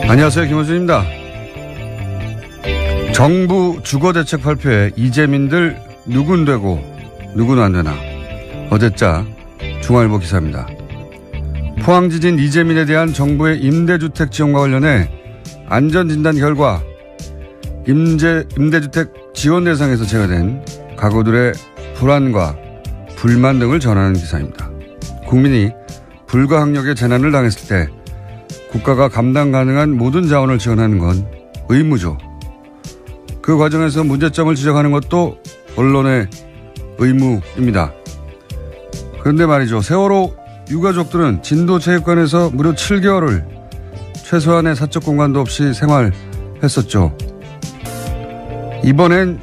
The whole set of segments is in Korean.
안녕하세요, 김호준입니다. 정부 주거대책 발표에 이재민들 누군 되고 누군 안 되나. 어제자 중앙일보 기사입니다. 포항지진 이재민에 대한 정부의 임대주택 지원과 관련해 안전진단 결과 임대주택 지원 대상에서 제외된 가구들의 불안과 불만 등을 전하는 기사입니다. 국민이 불가항력의 재난을 당했을 때 국가가 감당 가능한 모든 자원을 지원하는 건 의무죠. 그 과정에서 문제점을 지적하는 것도 언론의 의무입니다. 그런데 말이죠. 세월호 유가족들은 진도체육관에서 무려 7개월을 최소한의 사적 공간도 없이 생활했었죠. 이번엔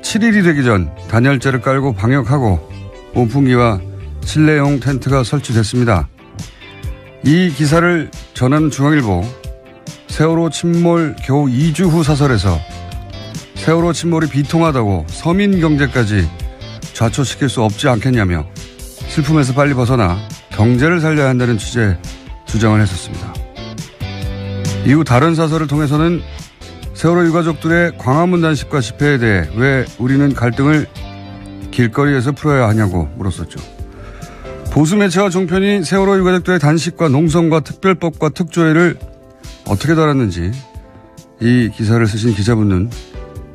7일이 되기 전 단열재를 깔고 방역하고 온풍기와 실내용 텐트가 설치됐습니다. 이 기사를 전한 중앙일보, 세월호 침몰 겨우 2주 후 사설에서 세월호 침몰이 비통하다고 서민 경제까지 좌초시킬 수 없지 않겠냐며 슬픔에서 빨리 벗어나 경제를 살려야 한다는 취지의 주장을 했었습니다. 이후 다른 사설을 통해서는 세월호 유가족들의 광화문 단식과 집회에 대해 왜 우리는 갈등을 길거리에서 풀어야 하냐고 물었었죠. 보수 매체와 종편이 세월호 유가족들의 단식과 농성과 특별법과 특조위를 어떻게 다뤘는지 이 기사를 쓰신 기자분은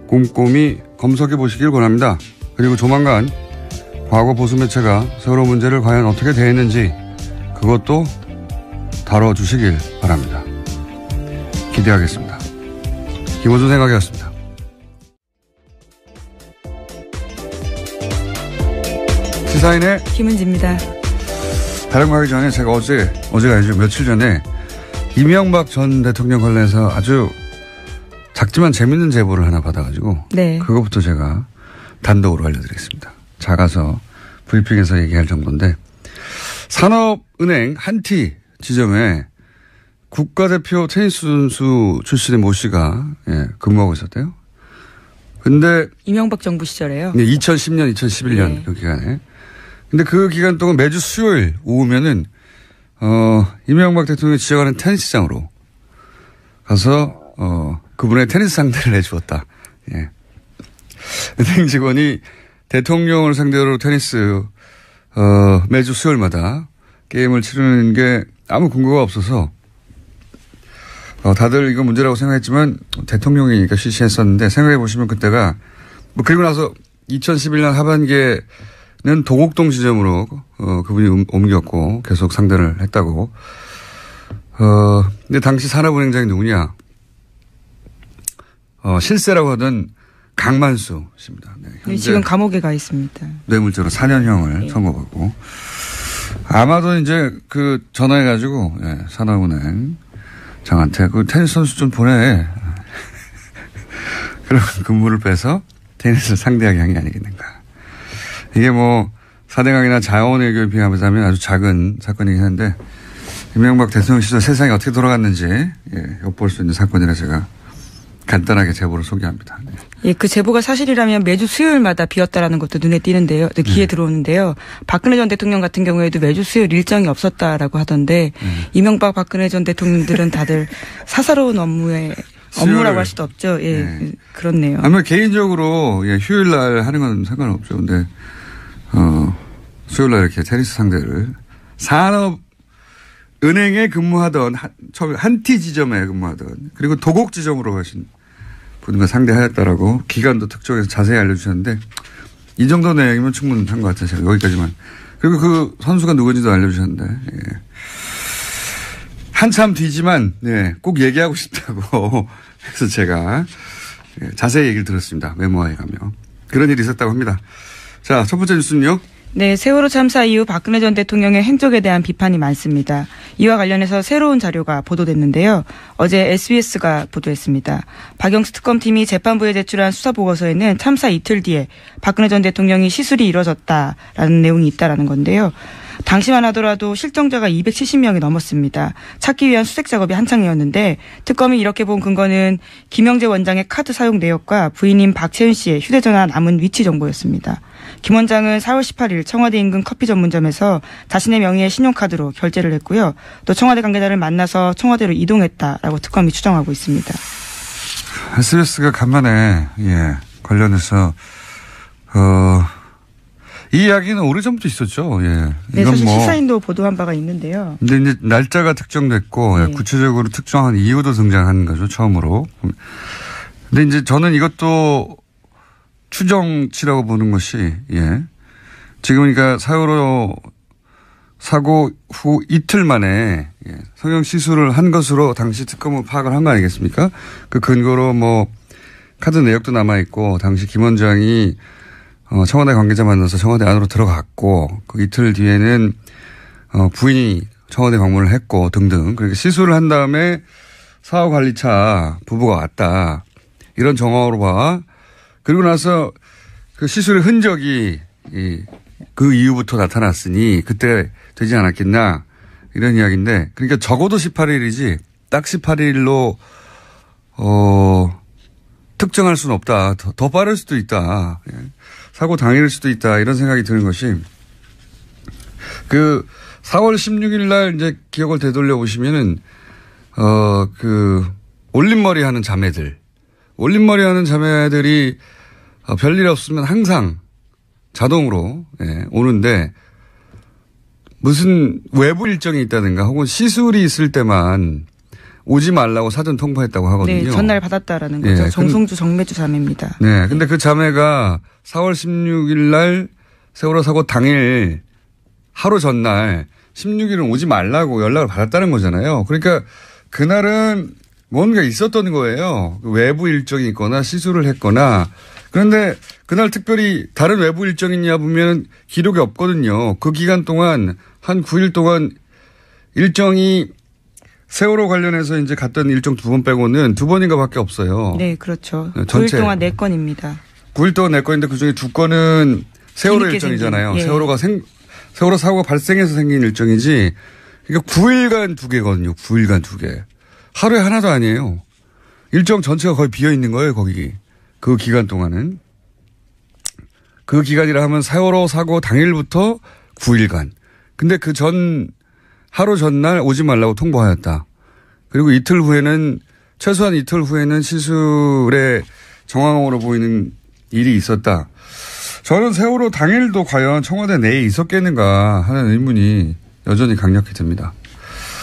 꼼꼼히 검색해 보시길 권합니다. 그리고 조만간 과거 보수 매체가 세월호 문제를 과연 어떻게 대했는지 그것도 다뤄주시길 바랍니다. 기대하겠습니다. 김호준 생각이었습니다. 시사인의 김은지입니다. 다른 거 하기 전에 제가 어제가 아니죠. 며칠 전에 이명박 전 대통령 관련해서 아주 작지만 재밌는 제보를 하나 받아가지고 네. 그것부터 제가 단독으로 알려드리겠습니다. 작아서 브리핑에서 얘기할 정도인데 산업은행 한티 지점에 국가대표 테니스 선수 출신의 모 씨가 근무하고 있었대요. 근데 이명박 정부 시절에요? 네, 2010년, 2011년 네. 그 기간에. 근데 그 기간 동안 매주 수요일 오후면은 이명박 대통령이 지적하는 테니스장으로 가서 그분의 테니스 상대를 내주었다. 예. 은행 직원이 대통령을 상대로 테니스 매주 수요일마다 게임을 치르는 게 아무 근거가 없어서 다들 이거 문제라고 생각했지만 대통령이니까 실시했었는데 생각해 보시면 그때가 그리고 나서 2011년 하반기에 는 도곡동 지점으로 그분이 옮겼고 계속 상대를 했다고. 근데 당시 산업은행장이 누구냐? 실세라고 하던 강만수 씨입니다. 네, 지금 감옥에 가 있습니다. 뇌물죄로 4년형을 네. 선고받고. 아마도 이제 그 전화해가지고 산업은행 장한테 그 테니스 선수 좀 보내. 그런 근무를 빼서 테니스를 상대하게 한 게 아니겠는가. 이게 뭐 사대강이나 자원외교에 비하면 아주 작은 사건이긴 한데 이명박 대통령 시절 세상이 어떻게 돌아갔는지 엿볼 수 있는 사건이라 제가 간단하게 제보를 소개합니다. 네. 예, 그 제보가 사실이라면 매주 수요일마다 비었다라는 것도 눈에 띄는데요. 귀에 들어오는데요. 박근혜 전 대통령 같은 경우에도 매주 수요일 일정이 없었다라고 하던데 이명박 박근혜 전 대통령들은 다들 사사로운 업무라고 할 수도 없죠. 예, 네. 그렇네요. 아마 개인적으로 휴일 날 하는 건 상관없죠. 근데 수요일 날 이렇게 테니스 상대를 산업은행에 근무하던 한티 지점에 근무하던 그리고 도곡 지점으로 가신 분과 상대하였다라고 기간도 특정해서 자세히 알려주셨는데 이 정도 내용이면 충분한 것 같아요. 여기까지만. 그리고 그 선수가 누군지도 알려주셨는데 한참 뒤지만 꼭 얘기하고 싶다고 해서 제가 자세히 얘기를 들었습니다. 메모하에 가면. 그런 일이 있었다고 합니다. 자, 첫 번째 뉴스는요. 네, 세월호 참사 이후 박근혜 전 대통령의 행적에 대한 비판이 많습니다. 이와 관련해서 새로운 자료가 보도됐는데요. 어제 SBS가 보도했습니다. 박영수 특검팀이 재판부에 제출한 수사보고서에는 참사 이틀 뒤에 박근혜 전 대통령이 시술이 이뤄졌다라는 내용이 있다라는 건데요. 당시만 하더라도 실종자가 270명이 넘었습니다. 찾기 위한 수색 작업이 한창이었는데 특검이 이렇게 본 근거는 김영재 원장의 카드 사용 내역과 부인인 박채은 씨의 휴대전화 남은 위치 정보였습니다. 김 원장은 4월 18일 청와대 인근 커피 전문점에서 자신의 명의의 신용카드로 결제를 했고요. 또 청와대 관계자를 만나서 청와대로 이동했다라고 특검이 추정하고 있습니다. SBS가 간만에 관련해서 이 이야기는 오래전부터 있었죠. 예. 네, 사실 시사인도 보도한 바가 있는데요. 근데 이제 날짜가 특정됐고 네. 구체적으로 특정한 이유도 등장한 거죠. 처음으로. 근데 이제 저는 이것도 추정치라고 보는 것이 지금 그러니까 사유로 사고 후 이틀 만에 성형 시술을 한 것으로 당시 특검은 파악을 한 거 아니겠습니까? 그 근거로 뭐 카드 내역도 남아 있고 당시 김 원장이 청와대 관계자 만나서 청와대 안으로 들어갔고 그 이틀 뒤에는 부인이 청와대 방문을 했고 등등. 그러니까 시술을 한 다음에 사후관리차 부부가 왔다. 이런 정황으로 봐. 그리고 나서 그 시술의 흔적이 그 이후부터 나타났으니 그때 되지 않았겠나 이런 이야기인데 그러니까 적어도 18일이지 딱 18일로 특정할 수는 없다. 더 빠를 수도 있다. 사고 당일일 수도 있다. 이런 생각이 드는 것이 그 4월 16일 날 이제 기억을 되돌려 보시면은 그 올림머리 하는 자매들이 별일 없으면 항상 자동으로 오는데 무슨 외부 일정이 있다든가 혹은 시술이 있을 때만 오지 말라고 사전 통보했다고 하거든요. 네, 전날 받았다라는 거죠. 정송주 정매주 자매입니다. 네, 근데 그 자매가 4월 16일 날 세월호 사고 당일 하루 전날 16일은 오지 말라고 연락을 받았다는 거잖아요. 그러니까 그날은 뭔가 있었던 거예요. 외부 일정이 있거나 시술을 했거나. 그런데 그날 특별히 다른 외부 일정이냐 보면 기록이 없거든요. 그 기간 동안 한 9일 동안 일정이 세월호 관련해서 이제 갔던 일정 2번 빼고는 2번인가 밖에 없어요. 네, 그렇죠. 전체. 9일 동안 4건입니다. 9일 동안 4건인데 그중에 2건은 세월호 일정이잖아요. 예. 세월호 사고가 발생해서 생긴 일정이지. 그러니까 9일간 2개거든요. 9일간 2개. 하루에 하나도 아니에요. 일정 전체가 거의 비어 있는 거예요, 거기. 그 기간 동안은. 그 기간이라 하면 세월호 사고 당일부터 9일간. 근데 하루 전날 오지 말라고 통보하였다. 그리고 최소한 이틀 후에는 시술의 정황으로 보이는 일이 있었다. 저는 세월호 당일도 과연 청와대 내에 있었겠는가 하는 의문이 여전히 강력히 듭니다.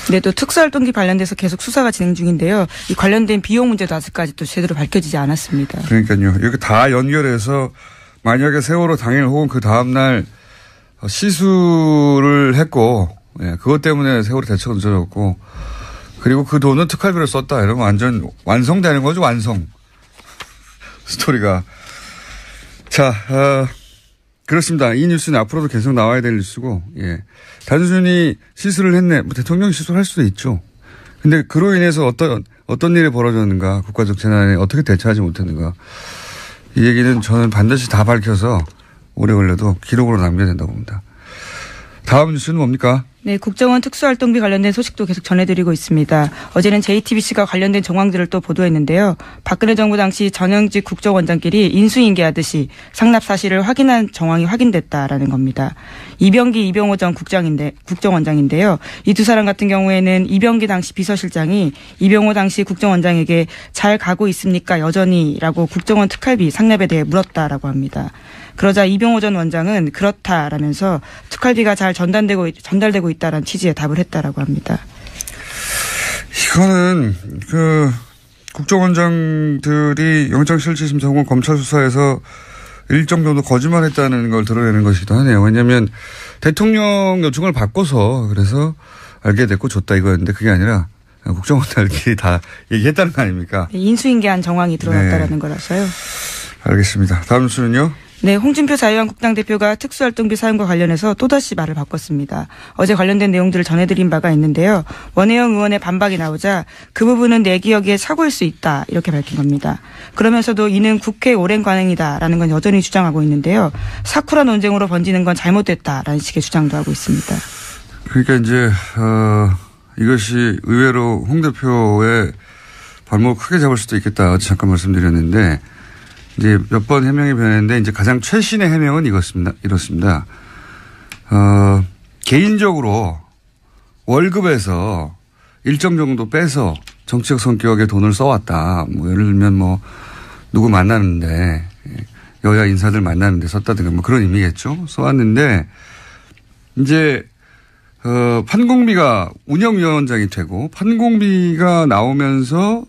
네, 또 특수활동기 관련돼서 계속 수사가 진행 중인데요. 이 관련된 비용 문제도 아직까지 또 제대로 밝혀지지 않았습니다. 그러니까요. 이렇게 다 연결해서 만약에 세월호 당일 혹은 그 다음날 시술을 했고 그것 때문에 세월호 대처가 늦어졌고 그리고 그 돈은 특활비로 썼다. 이러면 완전 완성되는 거죠. 완성. 스토리가. 자, 그렇습니다. 이 뉴스는 앞으로도 계속 나와야 될 뉴스고, 단순히 시술을 했네. 뭐 대통령 시술할 수도 있죠. 근데 그로 인해서 어떤 일이 벌어졌는가, 국가적 재난에 어떻게 대처하지 못했는가. 이 얘기는 저는 반드시 다 밝혀서 오래 걸려도 기록으로 남겨야 된다고 봅니다. 다음 뉴스는 뭡니까? 네, 국정원 특수활동비 관련된 소식도 계속 전해드리고 있습니다. 어제는 JTBC가 관련된 정황들을 또 보도했는데요. 박근혜 정부 당시 전현직 국정원장끼리 인수인계하듯이 상납 사실을 확인한 정황이 확인됐다라는 겁니다. 이병기, 이병호 전 국정원장인데요. 이 두 사람 같은 경우에는 이병기 당시 비서실장이 이병호 당시 국정원장에게 잘 가고 있습니까? 여전히라고 국정원 특활비 상납에 대해 물었다라고 합니다. 그러자 이병호 전 원장은 그렇다라면서 특활비가 잘 전달되고 있다라는 취지의 답을 했다라고 합니다. 이거는 국정원장들이 영장실질심사 혹은 검찰 수사에서 일정 정도 거짓말했다는 걸 드러내는 것이기도 하네요. 왜냐하면 대통령 요청을 받고서 그래서 알게 됐고 줬다 이거였는데 그게 아니라 국정원들끼리 다 얘기했다는 거 아닙니까? 네, 인수인계한 정황이 드러났다라는 거라서요. 알겠습니다. 다음 뉴스는요? 네, 홍준표 자유한국당 대표가 특수활동비 사용과 관련해서 또다시 말을 바꿨습니다. 어제 관련된 내용들을 전해드린 바가 있는데요. 원혜영 의원의 반박이 나오자 그 부분은 내 기억에 착오일 수 있다 이렇게 밝힌 겁니다. 그러면서도 이는 국회 오랜 관행이다라는 건 여전히 주장하고 있는데요. 사쿠라 논쟁으로 번지는 건 잘못됐다라는 식의 주장도 하고 있습니다. 그러니까 이제 이것이 의외로 홍 대표의 발목을 크게 잡을 수도 있겠다. 잠깐 말씀드렸는데 이제 몇 번 해명이 변했는데 이제 가장 최신의 해명은 이렇습니다. 개인적으로 월급에서 일정 정도 빼서 정치적 성격의 돈을 써왔다. 뭐 예를 들면 뭐 누구 만나는데 여야 인사들 만나는데 썼다든가 뭐 그런 의미겠죠. 써왔는데 이제 판공비가 운영위원장이 되고 판공비가 나오면서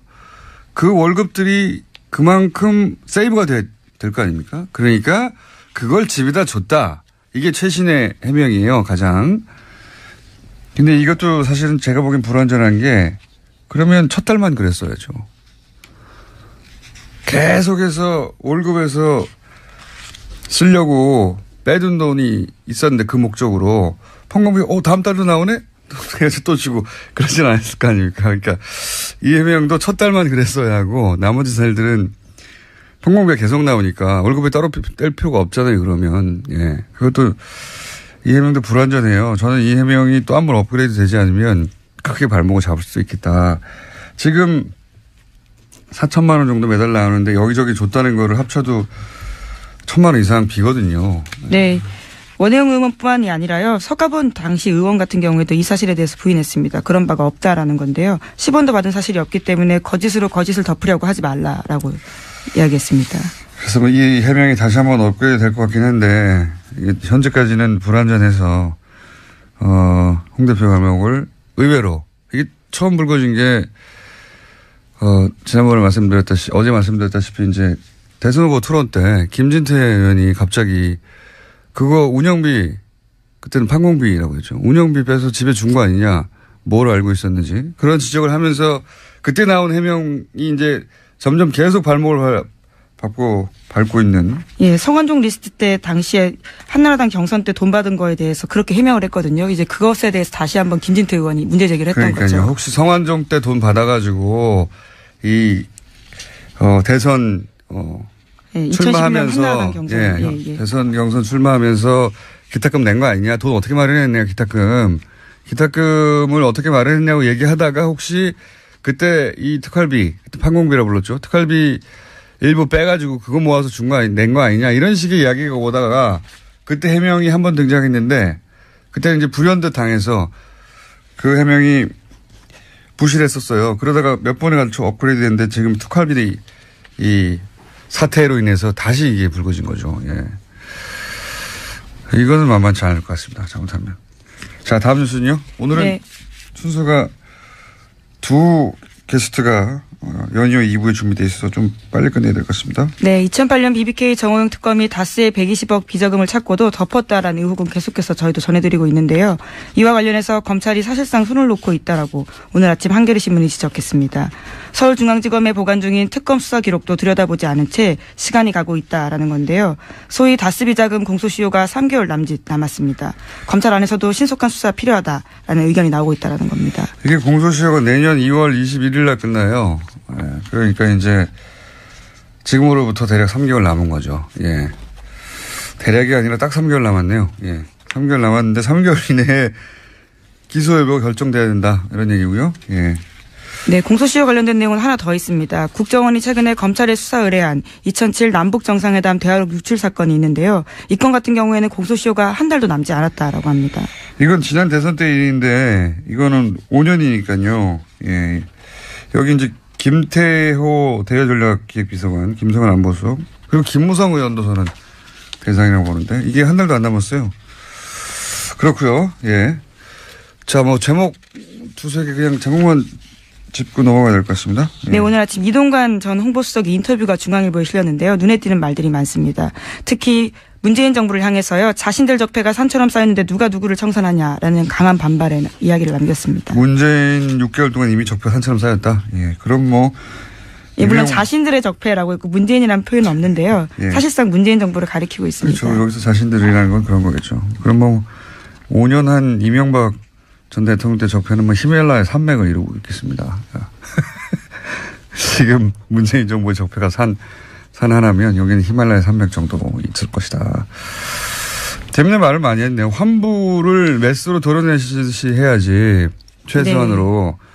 그 월급들이 그만큼 세이브가 될 거 아닙니까? 그러니까 그걸 집에다 줬다. 이게 최신의 해명이에요. 가장. 근데 이것도 사실은 제가 보기엔 불완전한 게 그러면 첫 달만 그랬어야죠. 계속해서 월급에서 쓰려고 빼둔 돈이 있었는데 그 목적으로 판공비 다음 달도 나오네? 그래서 또 주고 그러진 않았을 거 아닙니까? 그러니까 이 해명도 첫 달만 그랬어야 하고 나머지 살들은 판공비가 계속 나오니까 월급에 따로 뗄 필요가 없잖아요. 그러면 예 그것도 이 해명도 불완전해요. 저는 이 해명이 또 한 번 업그레이드 되지 않으면 크게 발목을 잡을 수 있겠다. 지금 4천만 원 정도 매달 나오는데 여기저기 줬다는 거를 합쳐도 1,000만 원 이상 비거든요. 네. 원혜영 의원뿐만이 아니라요. 서가본 당시 의원 같은 경우에도 이 사실에 대해서 부인했습니다. 그런 바가 없다라는 건데요. 10원도 받은 사실이 없기 때문에 거짓으로 거짓을 덮으려고 하지 말라라고 이야기했습니다. 그래서 뭐 이 해명이 다시 한번 업그레이드 될 것 같긴 한데 현재까지는 불완전해서 홍 대표 감옥을 의외로 이게 처음 불거진 게 지난번에 어제 말씀드렸다시피 이제 대선 후보 토론 때 김진태 의원이 갑자기 그거 운영비 그때는 판공비라고 했죠. 운영비 빼서 집에 준 거 아니냐. 뭘 알고 있었는지 그런 지적을 하면서 그때 나온 해명이 이제 점점 계속 발목을 밟고 있는. 예, 성완종 리스트 때 당시에 한나라당 경선 때 돈 받은 거에 대해서 그렇게 해명을 했거든요. 이제 그것에 대해서 다시 한번 김진태 의원이 문제 제기를 했던 그러니까요. 거죠. 혹시 성완종 때 돈 받아가지고 대선 예, 출마하면서 한나라당 경선. 대선 경선 출마하면서 기타금 낸 거 아니냐. 돈 어떻게 마련했냐 기타금을 어떻게 마련했냐고 얘기하다가 혹시 그때 이 특활비 그때 판공비라고 불렀죠. 특활비 일부 빼가지고 그거 모아서 낸 거 아니냐 이런 식의 이야기가 오다가 그때 해명이 한번 등장했는데 그때 이제 불현듯 당해서 그 해명이 부실했었어요. 그러다가 몇 번에 걸쳐 업그레이드 됐는데 지금 특활비 이 사태로 인해서 다시 이게 불거진 거죠. 예. 이거는 만만치 않을 것 같습니다. 잘못하면. 자, 다음 뉴스는요. 오늘은 네. 순서가 두 게스트가 연이어 2부에 준비되어 있어서 좀 빨리 끝내야 될 것 같습니다. 네, 2008년 BBK 정호영 특검이 다스의 120억 비자금을 찾고도 덮었다라는 의혹은 계속해서 저희도 전해드리고 있는데요. 이와 관련해서 검찰이 사실상 손을 놓고 있다라고 오늘 아침 한겨레신문이 지적했습니다. 서울중앙지검에 보관 중인 특검 수사 기록도 들여다보지 않은 채 시간이 가고 있다라는 건데요. 소위 다스 비자금 공소시효가 3개월 남짓 남았습니다. 검찰 안에서도 신속한 수사 필요하다라는 의견이 나오고 있다라는 겁니다. 이게 공소시효가 내년 2월 21일 날 끝나요. 예, 그러니까 이제 지금으로부터 대략 3개월 남은 거죠. 예. 대략이 아니라 딱 3개월 남았네요. 예. 3개월 남았는데 3개월 이내에 기소 여부가 결정돼야 된다. 이런 얘기고요. 예. 네, 공소시효 관련된 내용은 하나 더 있습니다. 국정원이 최근에 검찰에 수사 의뢰한 2007 남북정상회담 대화록 유출 사건이 있는데요. 이 건 같은 경우에는 공소시효가 한 달도 남지 않았다라고 합니다. 이건 지난 대선 때 일인데 이거는 5년이니까요. 예. 여기 이제 김태호 대외전략기획비서관, 김성환 안보수석, 그리고 김무성 의원도 저는 대상이라고 보는데 이게 한 달도 안 남았어요. 그렇고요. 예. 자, 뭐 제목 두세 개 그냥 제목만 짚고 넘어가야 될 것 같습니다. 예. 네, 오늘 아침 이동관 전 홍보수석의 인터뷰가 중앙일보에 실렸는데요. 눈에 띄는 말들이 많습니다. 특히 문재인 정부를 향해서요. 자신들 적폐가 산처럼 쌓였는데 누가 누구를 청산하냐라는 강한 반발의 이야기를 남겼습니다. 문재인 6개월 동안 이미 적폐 산처럼 쌓였다. 예, 그럼 뭐. 예, 물론 자신들의 적폐라고 했고 문재인이라는 표현은 없는데요. 예. 사실상 문재인 정부를 가리키고 있습니다. 그렇죠. 여기서 자신들이라는 건 그런 거겠죠. 그럼 뭐 5년 한 이명박 전 대통령 때 적폐는 뭐 히말라야 산맥을 이루고 있겠습니다. 지금 문재인 정부의 적폐가 산 하나면 여기는 히말라야 산맥 정도 있을 것이다. 재밌는 말을 많이 했네요. 환부를 매스로 도려내시듯이 해야지 최소한으로. 네.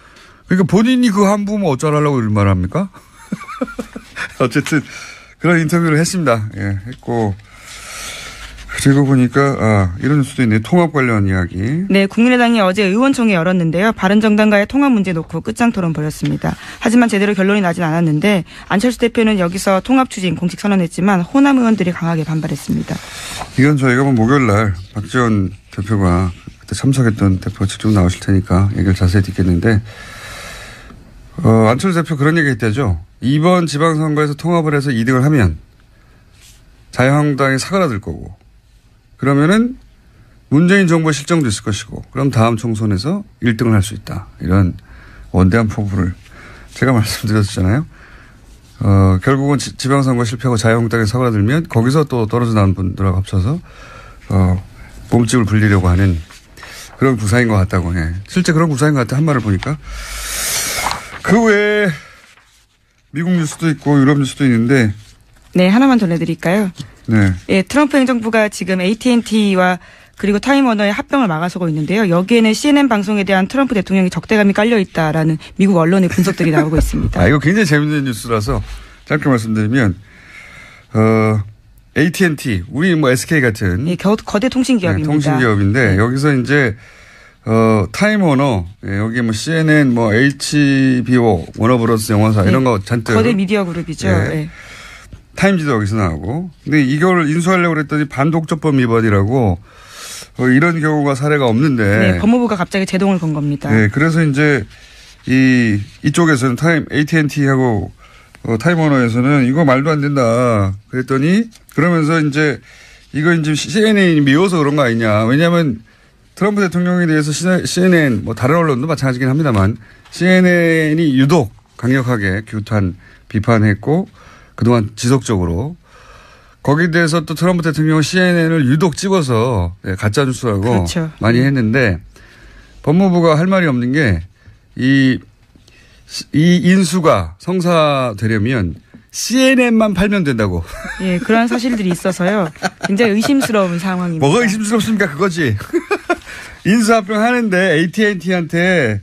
그러니까 본인이 그 환부면 어쩌라고 이런 말을 합니까? 어쨌든 그런 인터뷰를 했습니다. 예, 했고. 그리고 보니까 이런 수도 있네요. 통합 관련 이야기. 네, 국민의당이 어제 의원총회 열었는데요. 바른정당과의 통합 문제 놓고 끝장 토론 벌였습니다. 하지만 제대로 결론이 나진 않았는데 안철수 대표는 여기서 통합 추진 공식 선언했지만 호남 의원들이 강하게 반발했습니다. 이건 저희가 목요일 날 박지원 대표가 그때 참석했던 대표가 직접 나오실 테니까 얘기를 자세히 듣겠는데 안철수 대표 그런 얘기 했다죠. 이번 지방선거에서 통합을 해서 2등을 하면 자유한국당이 사그라들 거고 그러면은 문재인 정부의 실정도 있을 것이고 그럼 다음 총선에서 1등을 할 수 있다. 이런 원대한 포부를 제가 말씀드렸잖아요. 결국은 지방선거 실패하고 자유한국당이 사그라들면 거기서 또 떨어져 나온 분들하고 합쳐서 몸집을 불리려고 하는 그런 구상인 것 같다고 해. 실제 그런 구상인 것 같아 한 말을 보니까. 그 외에 미국 뉴스도 있고 유럽 뉴스도 있는데. 네, 하나만 전해드릴까요? 네. 예, 트럼프 행정부가 지금 AT&T와 그리고 타임워너의 합병을 막아서고 있는데요. 여기에는 CNN 방송에 대한 트럼프 대통령이 적대감이 깔려 있다라는 미국 언론의 분석들이 나오고 있습니다. 이거 굉장히 재밌는 뉴스라서 짧게 말씀드리면 AT&T 우리 뭐 SK 같은 예, 거대 통신기업입니다. 네, 통신기업인데 네. 여기서 이제 타임워너 여기 뭐 CNN 뭐 HBO 워너브로스 영화사 네. 이런 거 잔뜩 거대 미디어 그룹이죠. 네. 네. 타임지도 여기서 나오고 근데 이걸 인수하려고 그랬더니 반독점법 위반이라고 이런 경우가 사례가 없는데 네, 법무부가 갑자기 제동을 건 겁니다. 네, 그래서 이제 이쪽에서는 AT&T하고 타임워너에서는 이거 말도 안 된다 그랬더니 그러면서 이제 이거 이제 CNN이 미워서 그런 거 아니냐. 왜냐하면 트럼프 대통령에 대해서 CNN 뭐 다른 언론도 마찬가지긴 합니다만 CNN이 유독 강력하게 규탄 비판했고 그동안 지속적으로 거기에 대해서 또 트럼프 대통령은 CNN을 유독 찍어서 가짜 뉴스라고 그렇죠. 많이 했는데 법무부가 할 말이 없는 게 이 인수가 성사되려면 CNN만 팔면 된다고. 예, 그런 사실들이 있어서요. 굉장히 의심스러운 상황입니다. 뭐가 의심스럽습니까? 그거지. 인수합병하는데 AT&T한테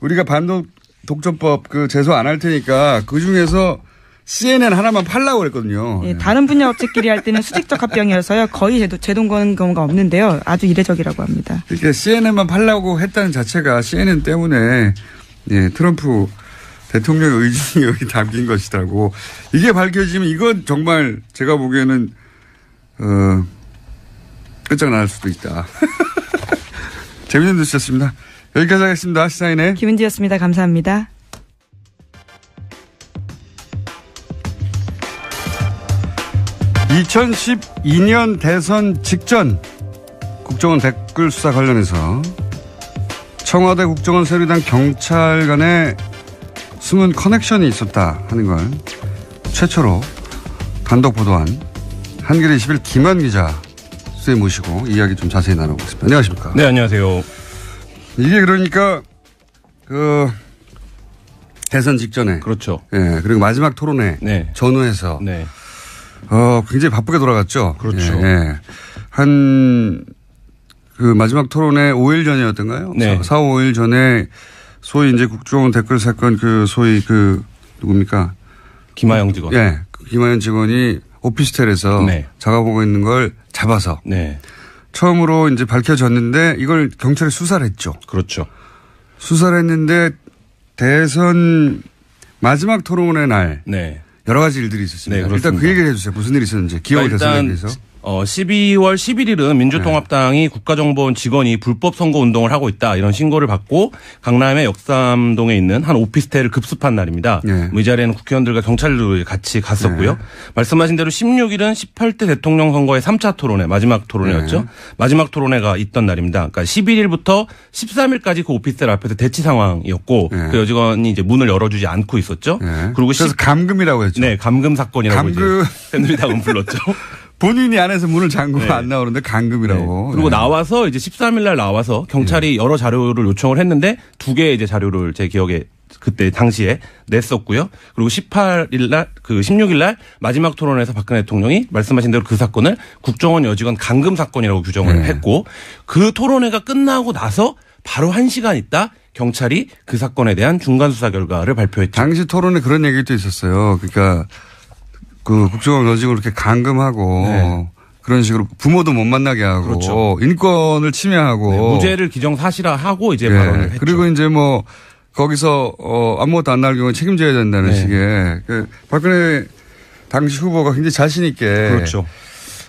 우리가 반독점법 제소 안 할 테니까 그중에서 CNN 하나만 팔라고 그랬거든요. 예, 다른 분야 업체끼리 할 때는 수직적 합병이어서요. 거의 제동 거는 경우가 없는데요. 아주 이례적이라고 합니다. 그러니까 CNN만 팔라고 했다는 자체가 CNN 때문에 트럼프 대통령의 의중이 여기 담긴 것이라고 이게 밝혀지면 이건 정말 제가 보기에는 끝장날 수도 있다. 재밌는 뉴스였습니다. 여기까지 하겠습니다. 시사인의 김은지였습니다. 감사합니다. (2012년) 대선 직전 국정원 댓글 수사 관련해서 청와대 국정원 새누리당 경찰 간의 숨은 커넥션이 있었다 하는 걸 최초로 단독 보도한 한겨레 21 김한 기자 수에 모시고 이야기 좀 자세히 나눠보겠습니다. 안녕하십니까? 네, 안녕하세요. 이게 그러니까 대선 직전에 그렇죠. 예, 그리고 마지막 토론회 네. 전후해서 네. 굉장히 바쁘게 돌아갔죠. 그렇죠. 예. 마지막 토론회 5일 전이었던가요? 네. 4, 5일 전에 소위 이제 국정원 댓글 사건 소위 누굽니까? 김하영 직원. 예. 김하영 직원이 오피스텔에서 네. 작업하고 있는 걸 잡아서. 네. 처음으로 이제 밝혀졌는데 이걸 경찰이 수사를 했죠. 그렇죠. 수사를 했는데 대선 마지막 토론회 날. 네. 여러 가지 일들이 있었습니다. 네, 일단 그 얘기를 해주세요. 무슨 일이 있었는지. 기억을 되살리기 위해서. 12월 11일은 민주통합당이 네. 국가정보원 직원이 불법 선거운동을 하고 있다 이런 신고를 받고 강남의 역삼동에 있는 한 오피스텔을 급습한 날입니다. 네. 이 자리에는 국회의원들과 경찰들이 같이 갔었고요. 네. 말씀하신 대로 16일은 18대 대통령 선거의 3차 토론회 마지막 토론회였죠. 네. 마지막 토론회가 있던 날입니다. 그러니까 11일부터 13일까지 그 오피스텔 앞에서 대치 상황이었고 네. 그 여직원이 이제 문을 열어주지 않고 있었죠. 네. 그리고 그래서 감금이라고 했죠. 네, 감금 사건이라고 이제 새누리당은 불렀죠. 본인이 안에서 문을 잠그고 네. 안 나오는데 감금이라고. 네. 그리고 네. 나와서 이제 13일 날 나와서 경찰이 여러 자료를 요청을 했는데 두 개의 이제 자료를 제 기억에 그때 당시에 냈었고요. 그리고 18일 날 16일 날 마지막 토론에서 박근혜 대통령이 말씀하신 대로 그 사건을 국정원 여직원 감금 사건이라고 규정을 했고 그 토론회가 끝나고 나서 바로 1시간 있다 경찰이 그 사건에 대한 중간 수사 결과를 발표했죠. 당시 토론에 그런 얘기도 있었어요. 그러니까 그 국정원 조직을 이렇게 감금하고 네. 그런 식으로 부모도 못 만나게 하고 그렇죠. 인권을 침해하고 네, 무죄를 기정사실화하고 이제 네. 발언을 했죠. 그리고 이제 뭐 거기서 아무것도 안 나올 경우에 책임져야 된다는 네. 식의 그 박근혜 당시 후보가 굉장히 자신 있게 그렇죠.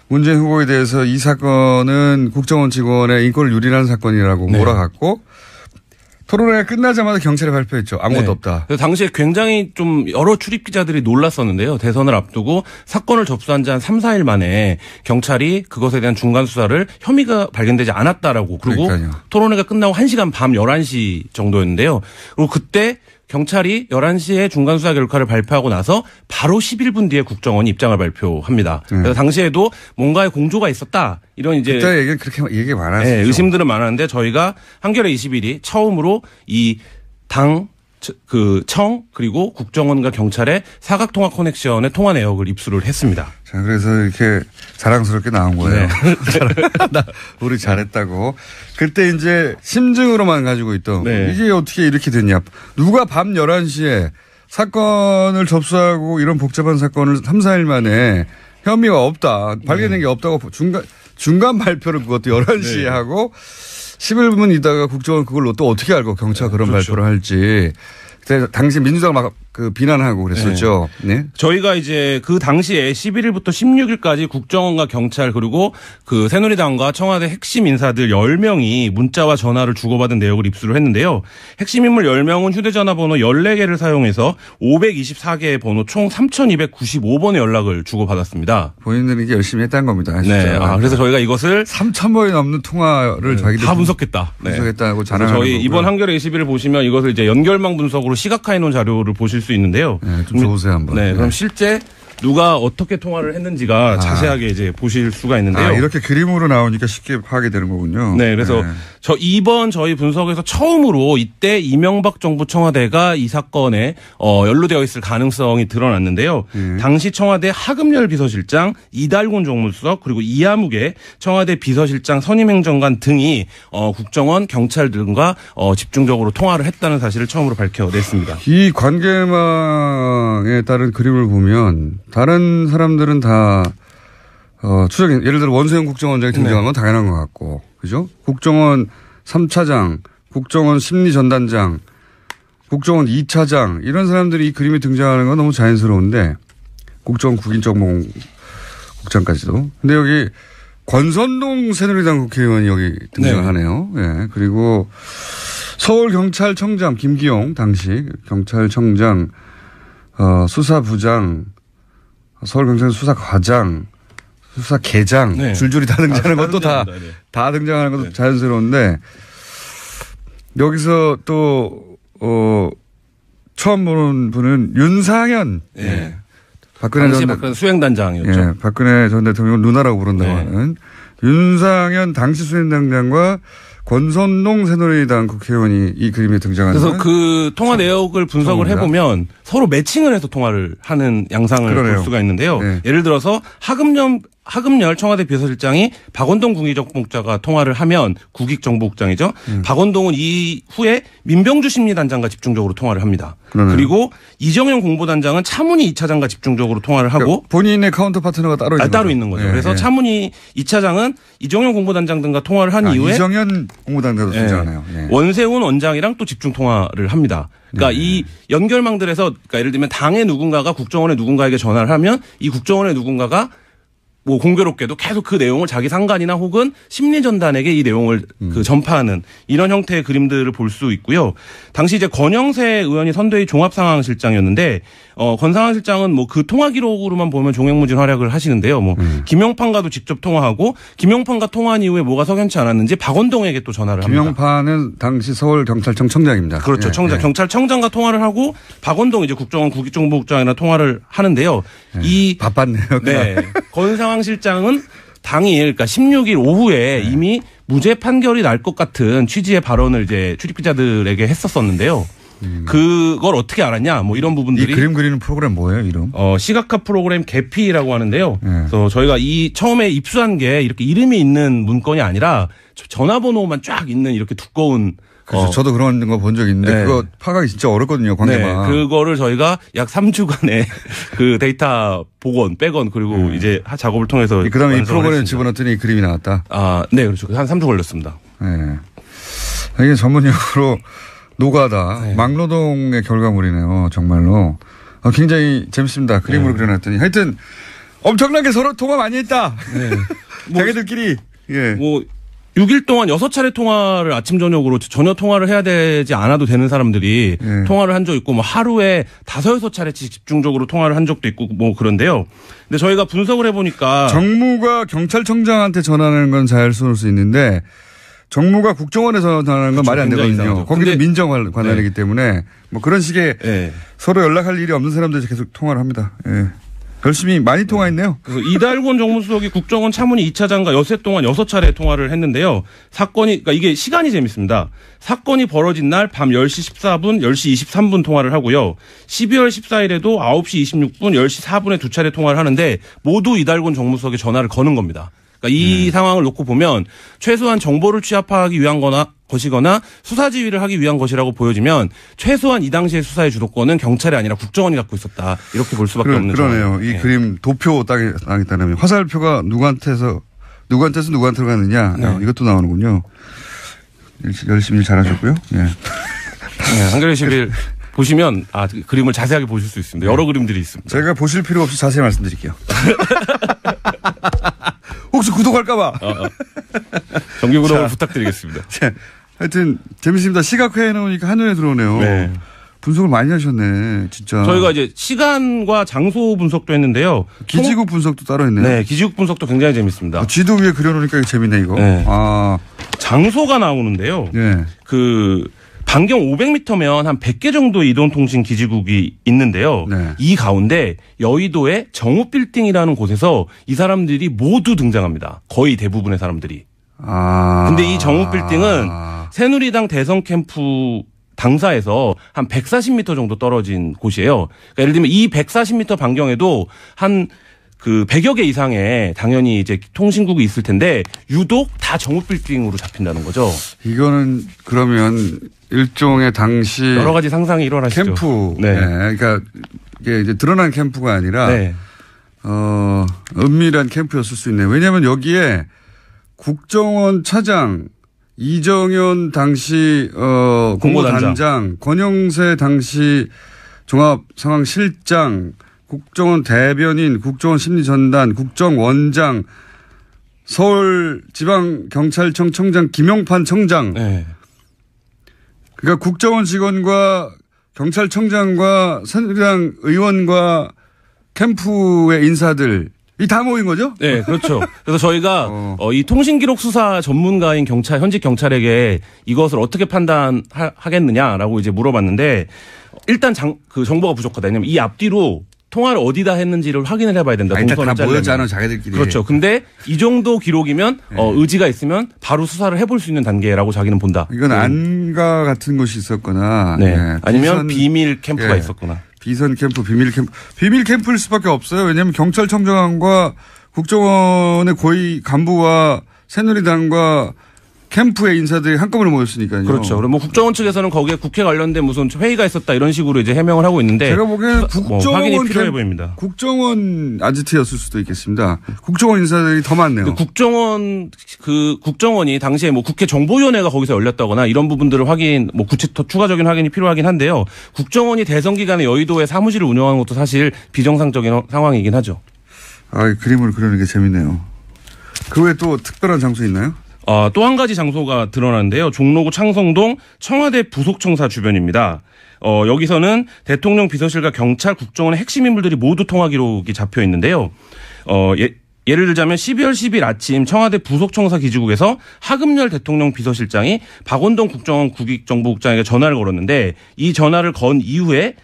문재인 후보에 대해서 이 사건은 국정원 직원의 인권을 유린하는 사건이라고 네. 몰아갔고 토론회가 끝나자마자 경찰에 발표했죠. 아무것도 네. 없다. 그래서 당시에 굉장히 좀 여러 출입 기자들이 놀랐었는데요. 대선을 앞두고 사건을 접수한 지 한 3, 4일 만에 경찰이 그것에 대한 중간 수사를 혐의가 발견되지 않았다라고 그리고 그러니까요. 토론회가 끝나고 1시간 밤 11시 정도였는데요. 그리고 그때 경찰이 11시에 중간 수사 결과를 발표하고 나서 바로 11분 뒤에 국정원이 입장을 발표합니다. 그래서 당시에도 뭔가의 공조가 있었다. 이런 이제 그때 얘기는 그렇게 얘기 많았죠. 네, 의심들은 많았는데 저희가 한겨레 21이 처음으로 이 당 그 청 그리고 국정원과 경찰의 사각통화 커넥션의 통화 내역을 입수를 했습니다. 자, 그래서 이렇게 자랑스럽게 나온 거예요. 네. 우리 잘했다고. 그때 이제 심증으로만 가지고 있던 네. 이게 어떻게 이렇게 됐냐. 누가 밤 11시에 사건을 접수하고 이런 복잡한 사건을 3, 4일 만에 혐의가 없다. 발견된 게 없다고 중간 발표를 그것도 11시에 네. 하고 11분 있다가 국정원 그걸로 또 어떻게 알고 경찰 그런 그렇죠. 발표를 할지. 그때 당시 민주당 막 그 비난하고 그랬었죠. 네. 저희가 이제 그 당시에 11일부터 16일까지 국정원과 경찰 그리고 그 새누리당과 청와대 핵심 인사들 10명이 문자와 전화를 주고받은 내역을 입수를 했는데요. 핵심 인물 10명은 휴대전화 번호 14개를 사용해서 524개의 번호 총 3,295번의 연락을 주고받았습니다. 본인들이 이게 열심히 했다는 겁니다. 진짜. 네. 그래서 저희가 이것을 3,000번이 넘는 통화를 자기들이 다 분석했다. 분석했다고 그래서 자랑하는 저희 거고요. 이번 한겨레 21을 보시면 이것을 이제 연결망 분석으로 시각화해 놓은 자료를 보실 수 있는데요. 네, 좀 줘보세요 한번. 네, 그럼 실제 누가 어떻게 통화를 했는지가 자세하게 이제 보실 수가 있는데요. 이렇게 그림으로 나오니까 쉽게 파악이 되는 거군요. 네, 그래서 이번 저희 분석에서 처음으로 이때 이명박 정부 청와대가 이 사건에 연루되어 있을 가능성이 드러났는데요. 당시 청와대 하금열 비서실장, 이달곤 정무수석 그리고 이하묵의 청와대 비서실장 선임행정관 등이 국정원, 경찰 등과 집중적으로 통화를 했다는 사실을 처음으로 밝혀냈습니다. 이 관계망에 따른 그림을 보면 다른 사람들은 다 추정, 예를 들어 원세훈 국정원장이 등장한 건 당연한 것 같고, 그죠? 국정원 3차장, 국정원 심리전단장, 국정원 2차장 이런 사람들이 이 그림에 등장하는 건 너무 자연스러운데 국정원 국인정보국장까지도. 근데 여기 권선동 새누리당 국회의원이 여기 등장하네요. 예. 네. 그리고 서울경찰청장 김기용 당시 경찰청장 수사부장 서울경찰 수사과장 수사계장 네. 줄줄이 다 등장하는 것도 다 등장하는 것도 네. 자연스러운데 여기서 또 처음 보는 분은 윤상현 네. 박근혜 수행단장이었죠. 예, 박근혜 전 대통령 누나라고 부른다고 하는 윤상현 당시 수행단장과 권선동 새누리당 국회의원이 이 그림에 등장하는. 그래서 그 통화 내역을 분석을 해보면 서로 매칭을 해서 통화를 하는 양상을 볼 수가 있는데요. 네. 예를 들어서 하금열 청와대 비서실장이 박원동 국익정보국장과 통화를 하면 국익정보국장이죠. 박원동은 이후에 민병주 심리단장과 집중적으로 통화를 합니다. 그리고 이정현 공보단장은 차문희 2차장과 집중적으로 통화를 하고 그러니까 본인의 카운터 파트너가 따로 있는 거죠. 그래서 차문희 2차장은 이정현 공보단장 등과 통화를 한 이후에 이정현 공보단장도 등장하네요. 네. 원세훈 원장이랑 또 집중 통화를 합니다. 그러니까 이 연결망들에서 그러니까 예를 들면 당의 누군가가 국정원의 누군가에게 전화를 하면 이 국정원의 누군가가 뭐 공교롭게도 계속 그 내용을 자기 상관이나 혹은 심리전단에게 이 내용을 그 전파하는 이런 형태의 그림들을 볼 수 있고요. 당시 이제 권영세 의원이 선대위 종합상황실장이었는데 권상황실장은 뭐 그 통화 기록으로만 보면 종횡무진 활약을 하시는데요. 뭐 김용판과도 직접 통화하고 김용판과 통화한 이후에 뭐가 석연치 않았는지 박원동에게 또 전화를 합니다. 김용판은 당시 서울경찰청 청장입니다. 그렇죠. 청장, 경찰청장과 통화를 하고 박원동 이제 국정원 국익정보국장이나 통화를 하는데요. 바빴네요. 네. 권상황 실장은 당일 그러니까 16일 오후에 이미 무죄 판결이 날 것 같은 취지의 발언을 이제 출입 기자들에게 했었었는데요. 그걸 어떻게 알았냐? 뭐 이런 부분들이. 이 그림 그리는 프로그램 뭐예요, 이름? 시각화 프로그램 개피라고 하는데요. 그래서 저희가 처음에 입수한 게 이렇게 이름이 있는 문건이 아니라 전화번호만 쫙 있는 이렇게 두꺼운 그래서 저도 그런 거 본 적 있는데 네. 그거 파악이 진짜 어렵거든요. 관계가. 네, 그거를 저희가 약 3주간의 그 데이터 복원, 백원 그리고 이제 작업을 통해서 그다음에 이 프로그램에 집어넣더니 그림이 나왔다. 네, 그렇죠. 한 3주 걸렸습니다. 네. 이게 전문용어로 노가다, 네. 막노동의 결과물이네요. 정말로. 굉장히 재밌습니다. 그림으로 그려놨더니. 하여튼 엄청나게 서로 통화 많이 했다. 네. 자기들끼리. 예. 뭐 6일 동안 6차례 통화를 아침 저녁으로 전혀 통화를 해야 되지 않아도 되는 사람들이 통화를 한 적 있고 뭐 하루에 5-6차례 집중적으로 통화를 한 적도 있고 뭐 그런데요. 근데 저희가 분석을 해보니까 정무가 경찰청장한테 전하는 건 잘 쏠 수 있는데 정무가 국정원에서 전하는 건 그렇죠. 말이 안 되거든요. 이상하죠. 거기는 민정 관할이기 때문에 뭐 그런 식의 서로 연락할 일이 없는 사람들이 계속 통화를 합니다. 예. 열심히 많이 통화했네요. 그래서 이달곤 정무수석이 국정원 차문위 2차장과 여세 동안 6차례 통화를 했는데요. 사건이, 그러니까 이게 시간이 재밌습니다. 사건이 벌어진 날 밤 10시 14분, 10시 23분 통화를 하고요. 12월 14일에도 9시 26분, 10시 4분에 2차례 통화를 하는데 모두 이달곤 정무수석이 전화를 거는 겁니다. 그러니까 이 상황을 놓고 보면 최소한 정보를 취합하기 위한 것이거나 수사 지휘를 하기 위한 것이라고 보여지면 최소한 이 당시의 수사의 주도권은 경찰이 아니라 국정원이 갖고 있었다. 이렇게 볼 수밖에 없는 그러네요. 이 그림 도표 따겠다면 화살표가 누구한테서 누구한테로 가느냐 이것도 나오는군요. 열심히 잘하셨고요. 예. 한겨레 21 보시면 그림을 자세하게 보실 수 있습니다. 여러 그림들이 있습니다. 제가 보실 필요 없이 자세히 말씀드릴게요. 혹시 구독할까봐. 정기 구독을 부탁드리겠습니다. 하여튼 재밌습니다. 시각화해 놓으니까 한눈에 들어오네요. 네. 분석을 많이 하셨네, 진짜. 저희가 이제 시간과 장소 분석도 했는데요. 기지국 분석도 따로 했네요. 네, 기지국 분석도 굉장히 재밌습니다. 지도 위에 그려놓으니까 재밌네, 이거. 네. 장소가 나오는데요. 네. 반경 500m면 한 100개 정도 이동통신 기지국이 있는데요. 네. 이 가운데 여의도의 정우빌딩이라는 곳에서 이 사람들이 모두 등장합니다. 거의 대부분의 사람들이. 근데 이 정우빌딩은 새누리당 대선 캠프 당사에서 한 140m 정도 떨어진 곳이에요. 그러니까 예를 들면 이 140m 반경에도 한 100여 개 이상의 당연히 이제 통신국이 있을 텐데 유독 다 정우빌딩으로 잡힌다는 거죠. 이거는 그러면 일종의 당시 여러 가지 상상이 일어나시죠. 캠프. 네. 네. 그러니까 이게 이제 드러난 캠프가 아니라 네. 은밀한 캠프였을 수 있네요. 왜냐하면 여기에 국정원 차장, 이정현 당시 공보단장, 권영세 당시 종합상황실장, 국정원 대변인, 국정원 심리전단, 국정원장, 서울지방경찰청 청장 김용판 청장. 네. 그러니까 국정원 직원과 경찰청장과 새누리당 의원과 캠프의 인사들 이 다 모인 거죠? 네, 그렇죠. 그래서 저희가 이 통신기록 수사 전문가인 현직 경찰에게 이것을 어떻게 판단하겠느냐라고 이제 물어봤는데 일단 정보가 부족하다. 왜냐면 이 앞뒤로 통화를 어디다 했는지를 확인을 해봐야 된다. 동선을 다 모였잖아, 자기들끼리. 그렇죠. 근데 이 정도 기록이면 의지가 있으면 바로 수사를 해볼 수 있는 단계라고 자기는 본다. 이건 안가 같은 것이 있었거나, 네. 아니면 비밀 캠프가 있었거나. 비선 캠프, 비밀 캠프일 수밖에 없어요. 왜냐하면 경찰청장과 국정원의 고위 간부와 새누리당과 캠프의 인사들이 한꺼번에 모였으니까요. 그렇죠. 그리고 국정원 측에서는 거기에 국회 관련된 무슨 회의가 있었다 이런 식으로 이제 해명을 하고 있는데 제가 보기에는 확인이 필요해 보입니다. 국정원 아지트였을 수도 있겠습니다. 국정원 인사들이 더 많네요. 국정원이 당시에 국회 정보위원회가 거기서 열렸다거나 이런 부분들을 추가적인 확인이 필요하긴 한데요. 국정원이 대선 기간에 여의도에 사무실을 운영하는 것도 사실 비정상적인 상황이긴 하죠. 그림을 그리는 게 재밌네요. 그 외에 또 특별한 장소 있나요? 또 한 가지 장소가 드러났는데요. 종로구 창성동 청와대 부속청사 주변입니다. 여기서는 대통령 비서실과 경찰, 국정원의 핵심 인물들이 모두 통화 기록이 잡혀 있는데요. 예를 들자면 12월 10일 아침 청와대 부속청사 기지국에서 하금열 대통령 비서실장이 박원동 국정원 국익정보국장에게 전화를 걸었는데 이 전화를 건 이후에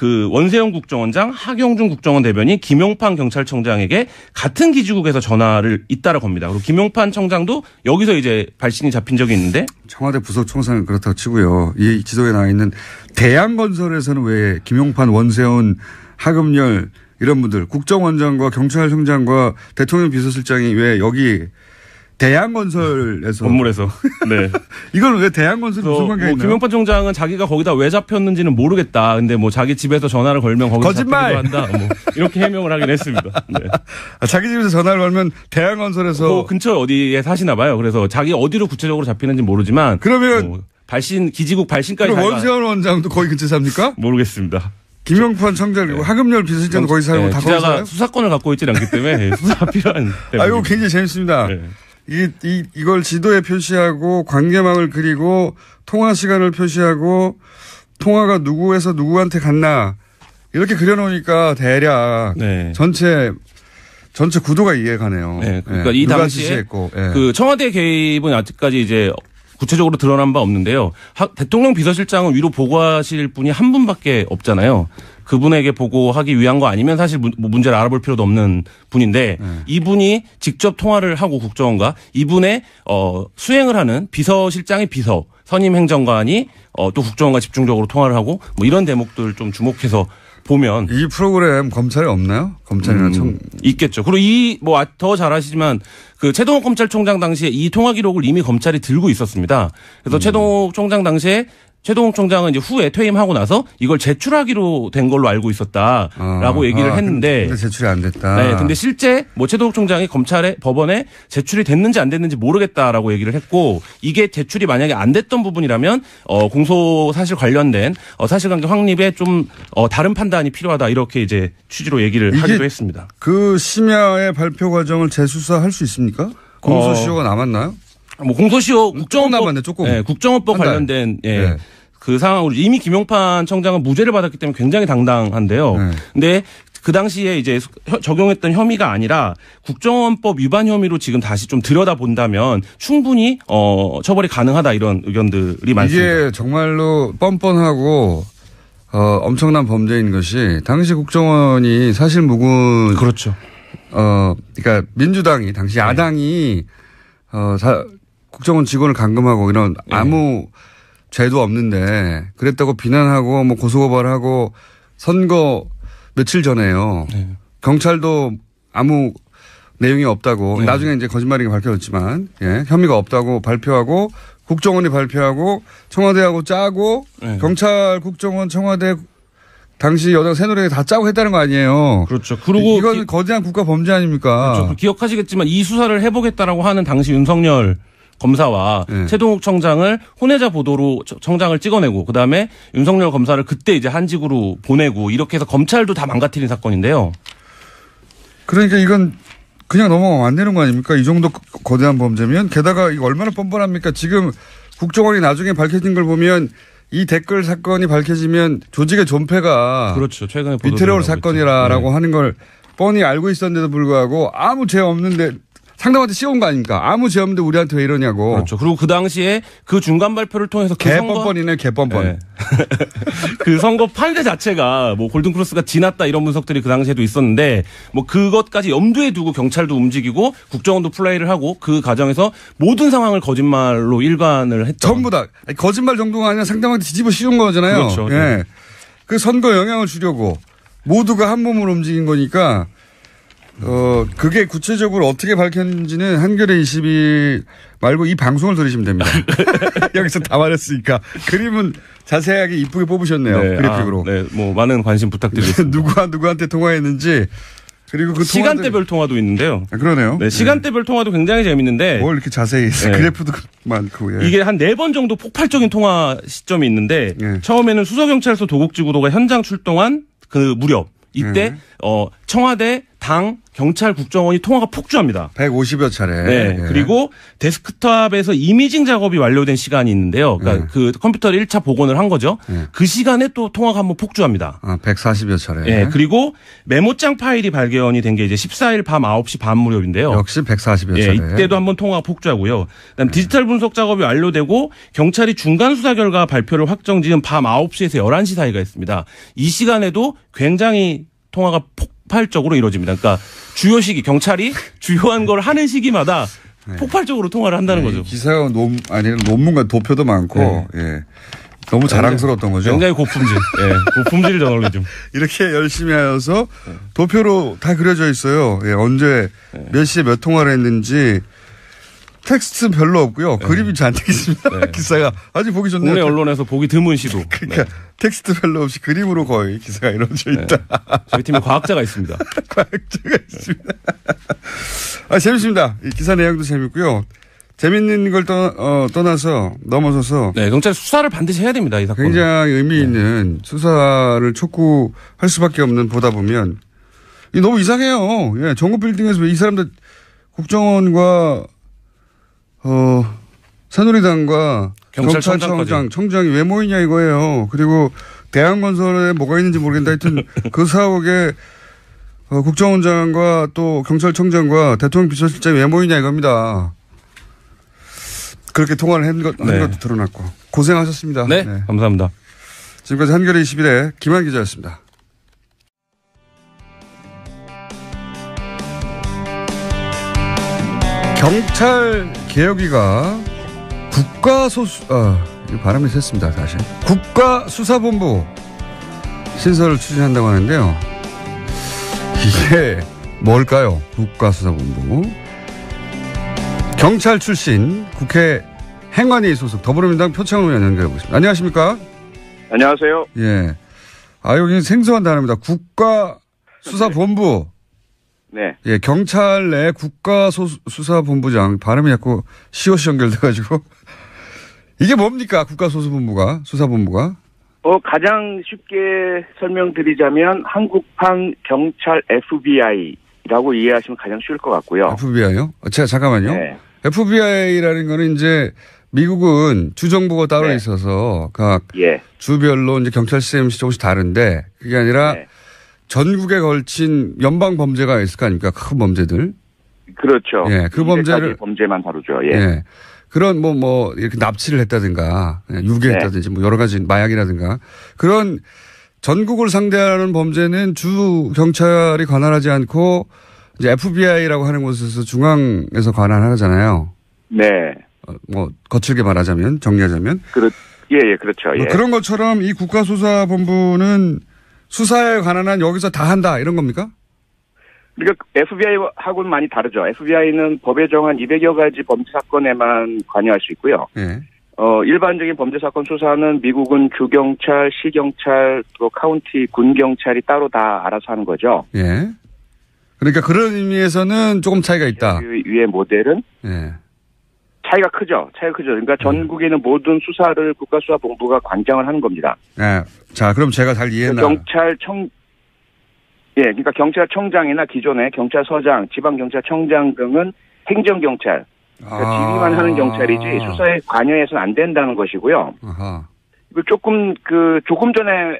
원세영 국정원장, 하경준 국정원 대변인, 김용판 경찰청장에게 같은 기지국에서 전화를 잇따라 겁니다. 그리고 김용판 청장도 여기서 이제 발신이 잡힌 적이 있는데 청와대 부속청사는 그렇다고 치고요. 이 지도에 나와 있는 대양건설에서는 왜 김용판, 원세훈, 하금열 이런 분들 국정원장과 경찰청장과 대통령 비서실장이 왜 여기 대양건설에서. 건물에서. 네. 이건 왜 대양건설이 무슨 관계가 있나요? 김용판 총장은 자기가 거기다 왜 잡혔는지는 모르겠다. 근데 뭐 자기 집에서 전화를 걸면 거기서 거짓말! 잡히기도 한다. 뭐 이렇게 해명을 하긴 했습니다. 네. 자기 집에서 전화를 걸면 대양건설에서. 그 근처 어디에 사시나 봐요. 그래서 자기 어디로 구체적으로 잡히는지 모르지만. 그러면. 기지국 발신까지. 그럼 원세훈 원장도 거기 근처에 삽니까? 모르겠습니다. 김용판 청장 그리고 하금열 비서실장도 거기 살고 다 거기 살아요? 수사권을 갖고 있지 않기 때문에 수사 필요한. 이거 굉장히 재밌습니다. 네. 이걸 지도에 표시하고 관계망을 그리고 통화 시간을 표시하고 통화가 누구에서 누구한테 갔나 이렇게 그려놓으니까 대략 네. 전체 구도가 이해가네요. 네. 그러니까 이 당시에 그 청와대 개입은 아직까지 이제 구체적으로 드러난 바 없는데요. 대통령 비서실장은 위로 보고하실 분이 한 분밖에 없잖아요. 그분에게 보고하기 위한 거 아니면 사실 문제를 알아볼 필요도 없는 분인데 이분이 직접 통화를 하고 국정원과 이분의 수행을 하는 비서실장의 비서 선임 행정관이 또 국정원과 집중적으로 통화를 하고 뭐 이런 대목들 좀 주목해서 보면 이 프로그램 검찰에 없나요? 검찰이나 있겠죠. 그리고 더 잘 아시지만 그 최동욱 검찰총장 당시에 이 통화 기록을 이미 검찰이 들고 있었습니다. 그래서 최동욱 총장 당시에 최동욱 총장은 이제 후에 퇴임하고 나서 이걸 제출하기로 된 걸로 알고 있었다라고 얘기를 했는데. 근데 제출이 안 됐다. 네. 근데 실제 최동욱 총장이 법원에 제출이 됐는지 안 됐는지 모르겠다라고 얘기를 했고 이게 제출이 만약에 안 됐던 부분이라면 공소 사실 관련된 사실관계 확립에 좀 다른 판단이 필요하다 이렇게 이제 취지로 얘기를 하기도 했습니다. 그 심야의 발표 과정을 재수사할 수 있습니까? 공소시효가 남았나요? 공소시효 국정원법 남았네, 조금. 네, 국정원법 관련된 네. 그 상황으로 이미 김용판 청장은 무죄를 받았기 때문에 굉장히 당당한데요. 네. 근데 그 당시에 이제 적용했던 혐의가 아니라 국정원법 위반 혐의로 지금 다시 좀 들여다본다면 충분히 처벌이 가능하다 이런 의견들이 많습니다. 이게 정말로 뻔뻔하고 엄청난 범죄인 것이 당시 국정원이 사실 무근 그렇죠. 그러니까 민주당이 당시 야당이 국정원 직원을 감금하고 이런 아무 죄도 없는데 그랬다고 비난하고 뭐 고소고발하고 선거 며칠 전에요. 경찰도 아무 내용이 없다고 나중에 이제 거짓말이 밝혀졌지만 혐의가 없다고 발표하고 국정원이 발표하고 청와대하고 짜고 경찰 국정원 청와대 당시 여당 새누리당이 다 짜고 했다는 거 아니에요. 그렇죠. 그리고 이건 거대한 국가 범죄 아닙니까? 그렇죠. 기억하시겠지만 이 수사를 해보겠다라고 하는 당시 윤석열 검사와 최동욱 청장을 혼외자 보도로 청장을 찍어내고 그다음에 윤석열 검사를 그때 이제 한직으로 보내고 이렇게 해서 검찰도 다 망가뜨린 사건인데요. 그러니까 이건 그냥 넘어가면 안 되는 거 아닙니까? 이 정도 거대한 범죄면 게다가 이거 얼마나 뻔뻔합니까? 지금 국정원이 나중에 밝혀진 걸 보면 이 댓글 사건이 밝혀지면 조직의 존폐가 그렇죠. 최근에 위태로울 사건이라고 하는 걸 뻔히 알고 있었는데도 불구하고 아무 죄 없는데 상당한테 씌운 거 아닙니까? 아무 죄 없는데 우리한테 왜 이러냐고. 그렇죠. 그리고 그 당시에 그 중간 발표를 통해서 개뻔뻔이네, 개뻔뻔. 네. 그 선거 판세 자체가 뭐 골든크로스가 지났다 이런 분석들이 그 당시에도 있었는데 뭐 그것까지 염두에 두고 경찰도 움직이고 국정원도 플레이를 하고 그 과정에서 모든 상황을 거짓말로 일관을 했죠. 전부 다. 거짓말 정도가 아니라 상대방한테 뒤집어 씌운 거잖아요. 그렇죠. 예. 그 선거 영향을 주려고 모두가 한 몸으로 움직인 거니까 그게 구체적으로 어떻게 밝혔는지는 한겨레 20일 말고 이 방송을 들으시면 됩니다. 여기서 다 말했으니까. 그림은 자세하게 이쁘게 뽑으셨네요. 네, 그래픽으로. 네, 뭐 많은 관심 부탁드리겠습니다. 누구한테 통화했는지. 그리고 그 시간대별 통화도 있는데요. 그러네요. 네, 시간대별 통화도 굉장히 재밌는데. 뭘 이렇게 자세히 그래프도 많고. 이게 한 4번 정도 폭발적인 통화 시점이 있는데 처음에는 수서경찰서 도곡지구도가 현장 출동한 그 무렵 이때 청와대, 당, 경찰, 국정원이 통화가 폭주합니다. 150여 차례. 네. 그리고 데스크탑에서 이미징 작업이 완료된 시간이 있는데요. 그러니까 그 컴퓨터를 1차 복원을 한 거죠. 그 시간에 또 통화가 한번 폭주합니다. 140여 차례. 네. 그리고 메모장 파일이 발견이 된 게 이제 14일 밤 9시 반 무렵인데요. 역시 140여 차례. 이때도 한번 통화가 폭주하고요. 그다음 디지털 분석 작업이 완료되고 경찰이 중간 수사 결과 발표를 확정 지은 밤 9시에서 11시 사이가 있습니다. 이 시간에도 굉장히 통화가 폭발적으로 이루어집니다. 그러니까 주요 시기 경찰이 주요한 걸 하는 시기마다 폭발적으로 통화를 한다는 거죠. 기사가 논문과 도표도 많고 너무 자랑스러웠던 거죠. 굉장히 고품질. 고품질 저널리즘. 이렇게 열심히 하여서 도표로 다 그려져 있어요. 언제 몇 시에 몇 통화를 했는지 텍스트 별로 없고요. 네. 그림이 잔뜩 있습니다. 네. 기사가 아주 보기 좋네요. 국내 언론에서 보기 드문 시도. 그러니까 네. 텍스트 별로 없이 그림으로 거의 기사가 이루어져 있다. 네. 저희 팀에 과학자가 있습니다. 과학자가 있습니다. 재밌습니다. 이 기사 내용도 재밌고요. 재밌는 걸 떠나서 넘어서서 네, 경찰 수사를 반드시 해야 됩니다. 이 사건. 굉장히 의미 있는 수사를 촉구할 수밖에 없는 보다 보면 이 너무 이상해요. 예, 정부 빌딩에서 왜 이 사람들 국정원과 새누리당과 경찰청장이 왜 모이냐 이거예요. 그리고 대한건설에 뭐가 있는지 모르겠는데 하여튼 그 사옥에 국정원장과 또 경찰청장과 대통령 비서실장이 왜 모이냐 이겁니다. 그렇게 통화를 한 것도 드러났고 고생하셨습니다. 네, 감사합니다. 지금까지 한겨레 21의 김한 기자였습니다. 경찰 개혁위가 이거 발음이 셌습니다, 다시. 국가수사본부 신설을 추진한다고 하는데요. 이게 뭘까요? 국가수사본부. 경찰 출신 국회 행안위 소속 더불어민주당 표창원 의원 연결해보겠습니다. 안녕하십니까? 안녕하세요. 예. 여기 생소한 단어입니다. 국가수사본부. 네. 예, 경찰 내 국가수사본부장. 발음이 자꾸 시옷이 연결돼가지고. 이게 뭡니까? 수사본부가? 가장 쉽게 설명드리자면 한국판 경찰 FBI라고 이해하시면 가장 쉬울 것 같고요. FBI요? 잠깐만요. 네. FBI라는 거는 이제 미국은 주정부가 따로 네. 있어서 각 예. 주별로 이제 경찰 시스템이 조금씩 다른데 그게 아니라 네. 전국에 걸친 연방 범죄가 있을 거 아닙니까? 큰 범죄들. 그렇죠. 예, 그 범죄만 다루죠. 예. 예. 그런 이렇게 납치를 했다든가 유괴했다든지 여러 가지 마약이라든가 그런 전국을 상대하는 범죄는 주 경찰이 관할하지 않고 이제 FBI라고 하는 곳에서 중앙에서 관할하잖아요. 네. 거칠게 말하자면 정리하자면. 예, 그렇죠. 예. 그런 것처럼 이 국가수사본부는 수사에 관한 한 여기서 다 한다 이런 겁니까? 그러니까 FBI하고는 많이 다르죠. FBI는 법에 정한 200여 가지 범죄 사건에만 관여할 수 있고요. 예. 일반적인 범죄 사건 수사는 미국은 주경찰, 시경찰, 또 카운티, 군경찰이 따로 다 알아서 하는 거죠. 예. 그러니까 그런 의미에서는 조금 차이가 있다. 그 위의 모델은 예. 차이가 크죠. 그러니까 전국에 있는 모든 수사를 국가수사본부가 관장을 하는 겁니다. 예. 자, 그럼 제가 잘 이해했나? 그러니까 경찰청장이나 기존의 경찰서장, 지방경찰청장 등은 행정경찰, 그러니까 지휘만 하는 경찰이지 수사에 관여해서는 안 된다는 것이고요. 아하. 조금 전에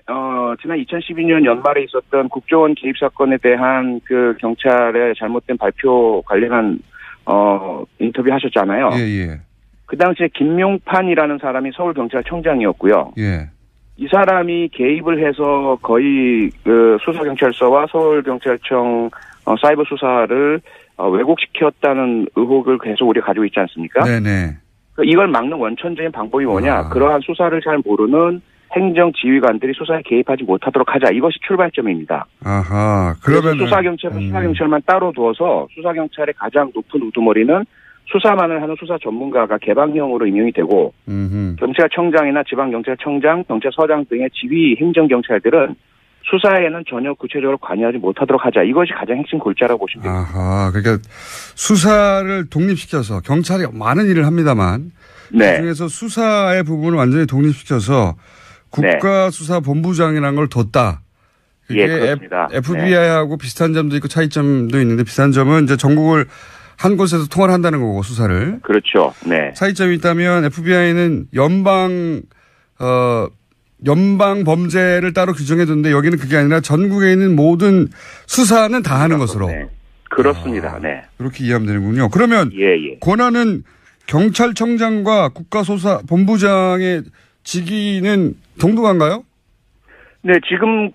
지난 2012년 연말에 있었던 국정원 개입 사건에 대한 그 경찰의 잘못된 발표 관련한 인터뷰 하셨잖아요. 예. 그 당시에 김용판이라는 사람이 서울경찰청장이었고요. 예. 이 사람이 개입을 해서 거의 그 수사경찰서와 서울경찰청 사이버 수사를 왜곡시켰다는 의혹을 계속 우리가 가지고 있지 않습니까? 네네. 이걸 막는 원천적인 방법이 뭐냐? 그러한 수사를 잘 모르는 행정지휘관들이 수사에 개입하지 못하도록 하자. 이것이 출발점입니다. 아하. 그러면 수사경찰은 수사경찰만 따로 두어서 수사경찰의 가장 높은 우두머리는 수사만을 하는 수사 전문가가 개방형으로 임용이 되고 경찰청장이나 지방경찰청장, 경찰서장 등의 지휘 행정경찰들은 수사에는 전혀 구체적으로 관여하지 못하도록 하자. 이것이 가장 핵심 골자라고 보시면 됩니다. 아하. 그러니까 수사를 독립시켜서 경찰이 많은 일을 합니다만 네. 그중에서 수사의 부분을 완전히 독립시켜서 국가수사본부장이라는 걸 뒀다. 그게 그렇습니다. FBI하고 비슷한 점도 있고 차이점도 있는데 비슷한 점은 이제 전국을 한 곳에서 통화를 한다는 거고 수사를. 그렇죠. 네. 차이점이 있다면 FBI는 연방 범죄를 따로 규정해 뒀는데 여기는 그게 아니라 전국에 있는 모든 수사는 다 하는 것으로. 네. 그렇습니다. 네. 그렇게 이해하면 되는군요. 그러면 권한은 경찰청장과 국가수사본부장의 직위는 동등한가요? 네, 지금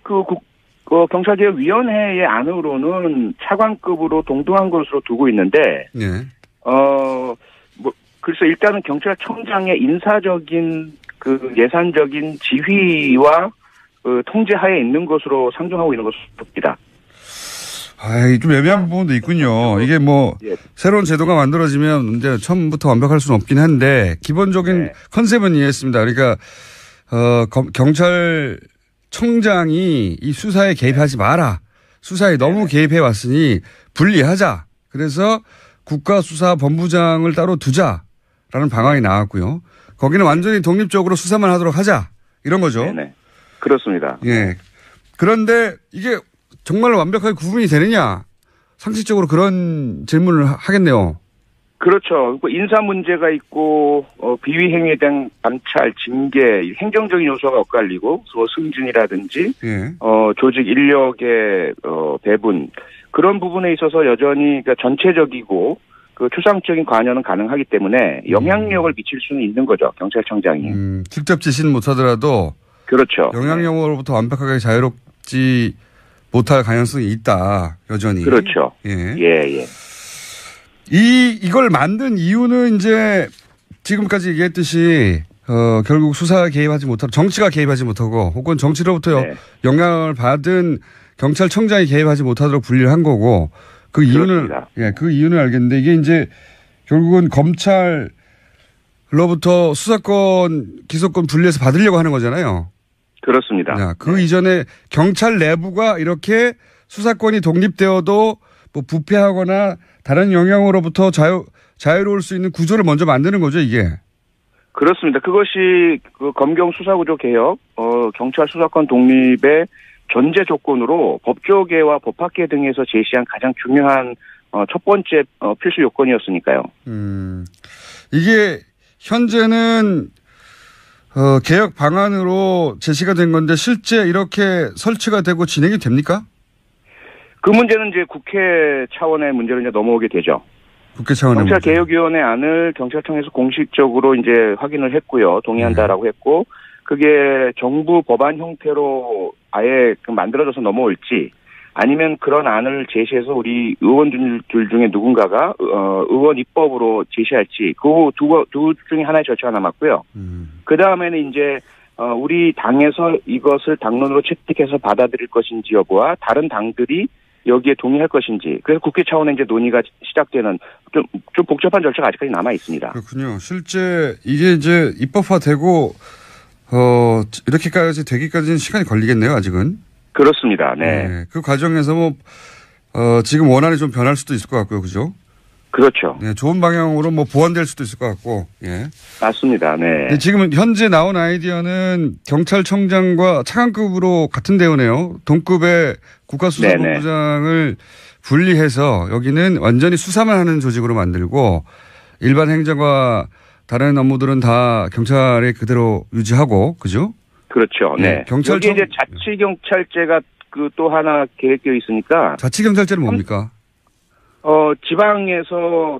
경찰개혁위원회의 안으로는 차관급으로 동등한 것으로 두고 있는데, 그래서 일단은 경찰청장의 인사적인 예산적인 지휘와 통제하에 있는 것으로 상정하고 있는 것입니다. 좀 애매한 부분도 있군요. 이게 뭐 예. 새로운 제도가 만들어지면 이제 처음부터 완벽할 수는 없긴 한데 기본적인 네. 컨셉은 이해했습니다. 그러니까 경찰청장이 이 수사에 개입하지 마라. 수사에 너무 개입해 왔으니 분리하자. 그래서 국가수사본부장을 따로 두자라는 방안이 나왔고요. 거기는 완전히 독립적으로 수사만 하도록 하자. 이런 거죠. 네네. 그렇습니다. 예. 그런데 이게 정말 완벽하게 구분이 되느냐? 상식적으로 그런 질문을 하겠네요. 그렇죠. 인사 문제가 있고 비위 행위에 대한 감찰, 징계, 행정적인 요소가 엇갈리고 승진이라든지 예. 조직 인력의 배분 그런 부분에 있어서 여전히 그러니까 전체적이고 그 추상적인 관여는 가능하기 때문에 영향력을 미칠 수는 있는 거죠. 경찰청장이. 직접 지시는 못하더라도 그렇죠. 영향력으로부터 완벽하게 자유롭지 못할 가능성이 있다. 여전히. 그렇죠. 예. 예. 이걸 만든 이유는 이제 지금까지 얘기했듯이 결국 수사에 개입하지 못하고 정치가 개입하지 못하고 혹은 정치로부터 네. 영향을 받은 경찰청장이 개입하지 못하도록 분리를 한 거고 그 이유는 그 이유는 알겠는데 이게 이제 결국은 검찰로부터 수사권 기소권 분리해서 받으려고 하는 거잖아요. 그렇습니다. 그 이전에 경찰 내부가 이렇게 수사권이 독립되어도 뭐 부패하거나 다른 영향으로부터 자유로울 수 있는 구조를 먼저 만드는 거죠, 이게. 그렇습니다. 그것이 그 검경 수사구조 개혁, 경찰 수사권 독립의 전제 조건으로 법조계와 법학계 등에서 제시한 가장 중요한 첫 번째 필수 요건이었으니까요. 이게 현재는 개혁 방안으로 제시가 된 건데 실제 이렇게 설치가 되고 진행이 됩니까? 그 문제는 이제 국회 차원의 문제로 이제 넘어오게 되죠. 국회 차원의 경찰개혁위원회 안을 경찰청에서 공식적으로 이제 확인을 했고요. 동의한다라고 했고, 그게 정부 법안 형태로 아예 만들어져서 넘어올지, 아니면 그런 안을 제시해서 우리 의원들 중에 누군가가 의원 입법으로 제시할지, 그 두 중에 하나의 절차가 남았고요. 그 다음에는 이제 우리 당에서 이것을 당론으로 채택해서 받아들일 것인지 여부와 다른 당들이 여기에 동의할 것인지, 그래서 국회 차원의 이제 논의가 시작되는 좀 복잡한 절차가 아직까지 남아 있습니다. 그렇군요. 실제 이게 이제 입법화되고 이렇게까지 되기까지는 시간이 걸리겠네요, 아직은. 그렇습니다. 네. 그 과정에서 지금 원안이 좀 변할 수도 있을 것 같고요, 그죠? 그렇죠. 네, 좋은 방향으로 보완될 수도 있을 것 같고, 예. 맞습니다. 네. 네, 지금 현재 나온 아이디어는 경찰청장과 차관급으로 같은 대우네요. 동급의 국가수사본부장을 분리해서 여기는 완전히 수사만 하는 조직으로 만들고 일반 행정과 다른 업무들은 다 경찰에 그대로 유지하고, 그죠? 그렇죠. 네. 여기 이제 자치경찰제가 또 하나 계획되어 있으니까. 자치경찰제는 뭡니까? 지방에서